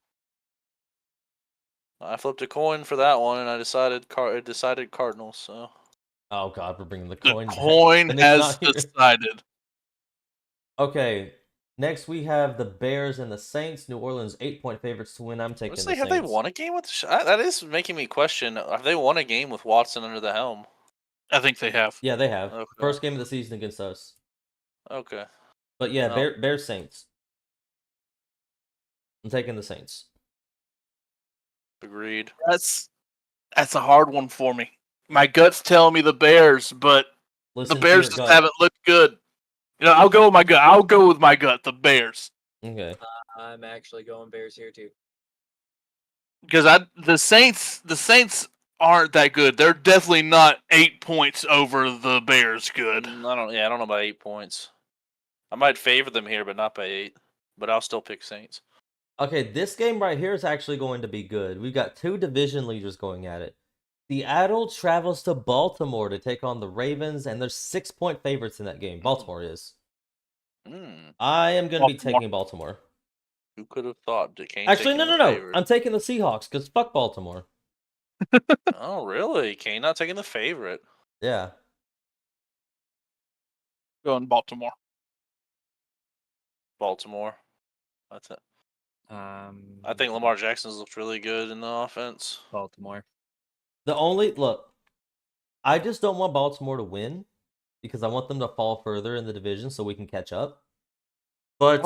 I flipped a coin for that one, and I decided Cardinals. So Oh God, we're bringing the The coin back. coin And it's has not here. decided. Okay. Next we have the Bears and the Saints. New Orleans 8-point favorites to win. I'm taking honestly, the have Saints. they won a game with? That is making me question. Have they won a game with Watson under the helm? I think they have. Yeah, they have. Okay. First game of the season against us. Okay. But yeah, No. Bears Saints. I'm taking the Saints. Agreed. That's a hard one for me. My gut's telling me the Bears, but Listen the to Bears your just gut. haven't looked good. You know, I'll go with my gut. I'll go with my gut. The Bears, Okay. I'm actually going Bears here too. because the Saints aren't that good. They're definitely not 8 points over the Bears. Good. I don't know about 8 points. I might favor them here, but not by 8. But I'll still pick Saints. Okay, this game right here is actually going to be good. We've got 2 division leaders going at it. Seattle travels to Baltimore to take on the Ravens, and there's 6-point favorites in that game. Baltimore is. I am going to be taking Baltimore. Who could have thought? Kane Actually, taking no. the favorite? I'm taking the Seahawks because fuck Baltimore. Oh, really? Kane not taking the favorite. Yeah. Going Baltimore. Baltimore. That's it. I think Lamar Jackson's looked really good in the offense. Baltimore. Look, I just don't want Baltimore to win because I want them to fall further in the division so we can catch up. But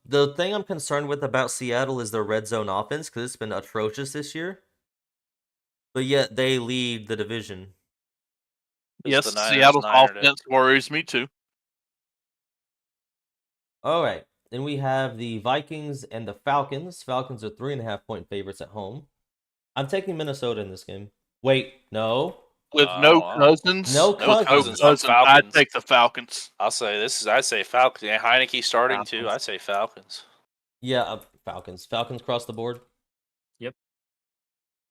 the thing I'm concerned with about Seattle is their red zone offense because it's been atrocious this year. But yet they lead the division. Yes, the Niners Seattle's Niner did. offense worries me too. All right. Then we have the Vikings and the Falcons. Falcons are 3.5-point favorites at home. I'm taking Minnesota in this game. Wait, no. With no wow. Cousins, No No Cousins. Cousins on I'd Falcons. take the Falcons. I'd say Falcons. Yeah, Heineke starting too. Falcons. I'd say Falcons. Yeah, Falcons. Falcons cross the board. Yep.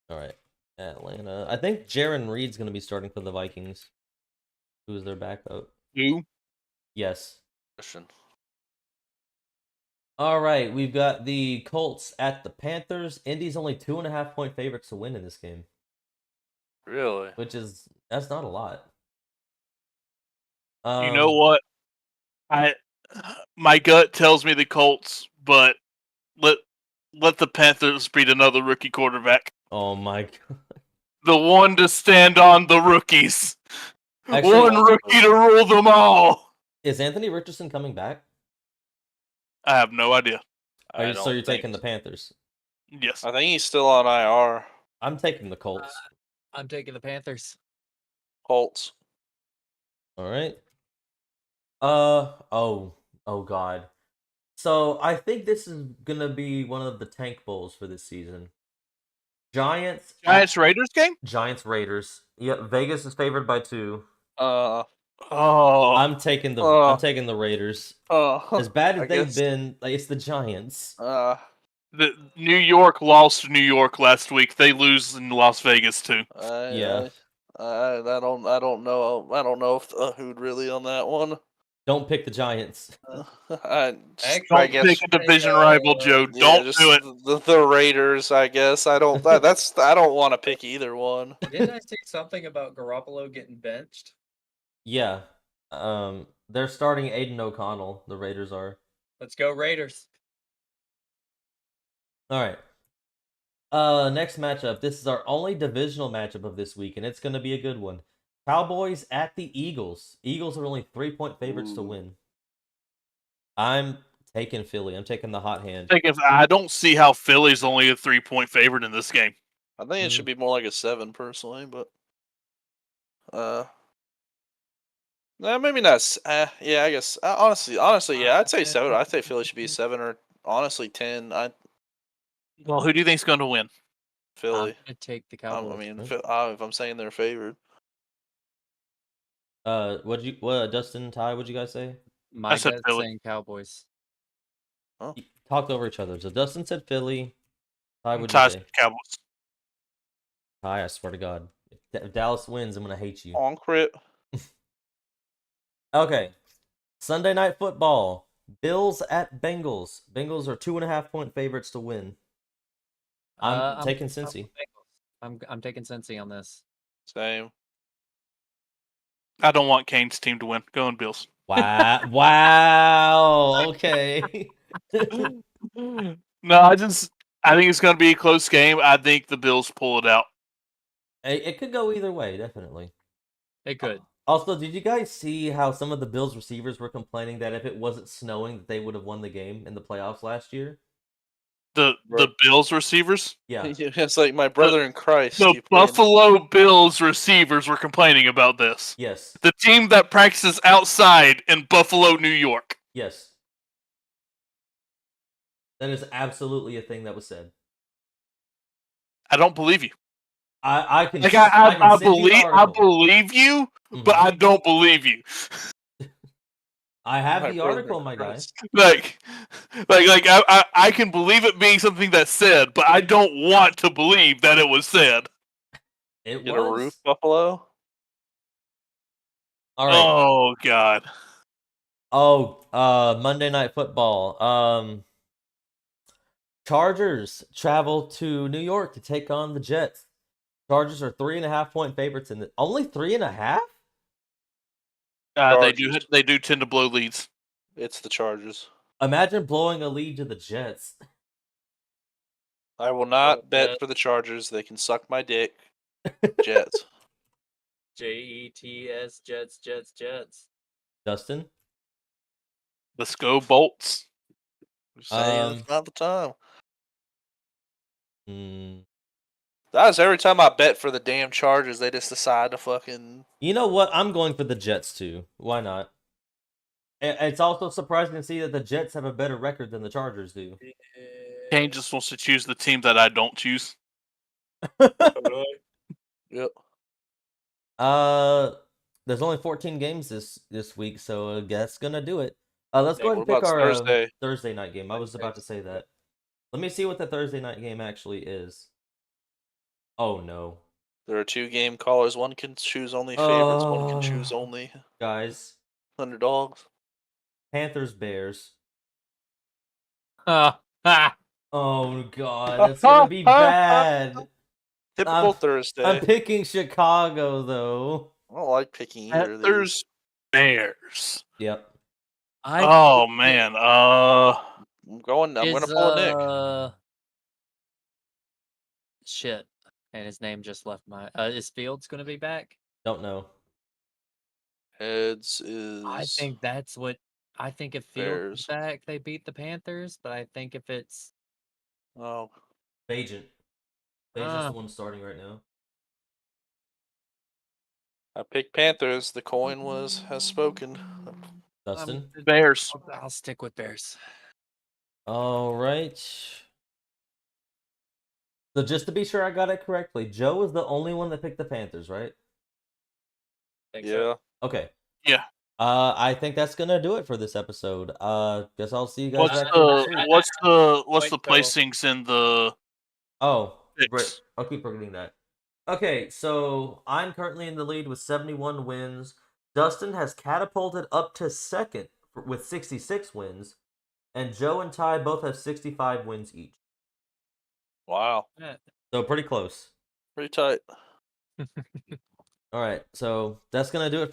All right. Atlanta. I think Jaron Reed's going to be starting for the Vikings. Who's their backup? Who? Yes. Question. All right. We've got the Colts at the Panthers. Indy's only 2.5-point favorites to win in this game, Really? that's not a lot. You know what? My gut tells me the Colts, but let the Panthers beat another rookie quarterback. Oh my god. The one to stand on the rookies. Actually, one rookie to rule them all. Is Anthony Richardson coming back? I have no idea. So you're taking the Panthers? Yes. I think he's still on IR. I'm taking the Colts. I'm taking the Panthers. Colts. All right. Oh god. So I think this is gonna be one of the tank bowls for this season. Giants Raiders game? Giants Raiders. Yeah, Vegas is favored by 2. Oh. I'm taking the Raiders. As bad as I they've guess. been, like, it's the Giants. The New York lost to New York last week. They lose in Las Vegas too. Yeah. I don't know if who'd really on that one. Don't pick the Giants. I Don't guess, pick a division rival, Joe. yeah, Don't just do it. The Raiders, I guess. I don't want to pick either one. Didn't I say something about Garoppolo getting benched? Yeah. They're starting Aiden O'Connell. The Raiders are. Let's go Raiders. All right. Next matchup. This is our only divisional matchup of this week, and it's going to be a good one. Cowboys at the Eagles. Eagles are only 3-point favorites to win. I'm taking Philly. I'm taking the hot hand. I don't see how Philly's only a 3-point favorite in this game. I think it should be more like a 7 personally, but no, maybe not. Yeah, I guess honestly, yeah, I'd say 7. I'd say Philly should be 7 or honestly 10. Well, who do you think's going to win? Philly. I'm gonna take the Cowboys. I mean, if I'm saying they're favored. What Dustin, Ty, what'd you guys say? My said gut's Philly. saying Cowboys. Talked over each other. So Dustin said Philly. Ty, what'd you Ty's say? Cowboys. Ty, I swear to God. If Dallas wins, I'm going to hate you. On crit. Okay. Sunday Night Football. Bills at Bengals. Bengals are 2.5-point favorites to win. I'm taking Cincy. I'm taking Cincy on this. Same. I don't want Kane's team to win. Going Bills. Wow. Wow. Okay. No, I think it's going to be a close game. I think the Bills pull it out. It could go either way, definitely. It could. Also, did you guys see how some of the Bills receivers were complaining that if it wasn't snowing, that they would have won the game in the playoffs last year? The Bills receivers? Yeah. It's like my brother in Christ. The Buffalo Bills receivers were complaining about this. Yes. The team that practices outside in Buffalo, New York. Yes. That is absolutely a thing that was said. I don't believe you. I can. Like I believe you, but I don't believe you. I have My the brother article, in my guy. Christ. I can believe it being something that's said, but I don't want to believe that it was said. It Get was. a roof, Buffalo. All right. Oh God. Oh, Monday Night Football. Chargers travel to New York to take on the Jets. Chargers are 3.5-point favorites in only 3.5. They do tend to blow leads. It's the Chargers. Imagine blowing a lead to the Jets. I will not bet for the Chargers. They can suck my dick. Jets. Jets, Jets. Dustin? Let's go Bolts. I'm saying it's not the time. Hmm. That's every time I bet for the damn Chargers, they just decide to fucking. You know what? I'm going for the Jets too. Why not? It's also surprising to see that the Jets have a better record than the Chargers do. Kane just wants to choose the team that I don't choose. Yep. There's only 14 games this week, so that's gonna do it. Let's go ahead and What pick about our Thursday? Night game. I was about to say that. Let me see what the Thursday night game actually is. Oh no. There are 2 game callers. One can choose only favorites. One can choose only guys. underdogs. Panthers Bears. Ah. Oh god, that's gonna be bad. Typical Thursday. I'm picking Chicago though. I don't like picking either of Panthers, these. Bears. Yep. Oh man. I'm gonna pull a Nick. Shit. And his name just left my. Is Fields going to be back? Don't know. Heads is. I think that's what. I think if Fields is Bears. back, they beat the Panthers. But I think if it's. Oh. Bagent. Bagent's the one starting right now. I picked Panthers. The coin has spoken. Dustin? Bears. I'll stick with Bears. All right. So just to be sure I got it correctly, Joe was the only one that picked the Panthers, right? Yeah. Okay. Yeah. I think that's gonna do it for this episode. Guess I'll see you guys What's back next week. what's the placings in the Oh, picks? right. I'll keep forgetting that. Okay, so I'm currently in the lead with 71 wins. Dustin has catapulted up to second with 66 wins, and Joe and Ty both have 65 wins each. Wow. So pretty close. Pretty tight. All right, so that's gonna do it for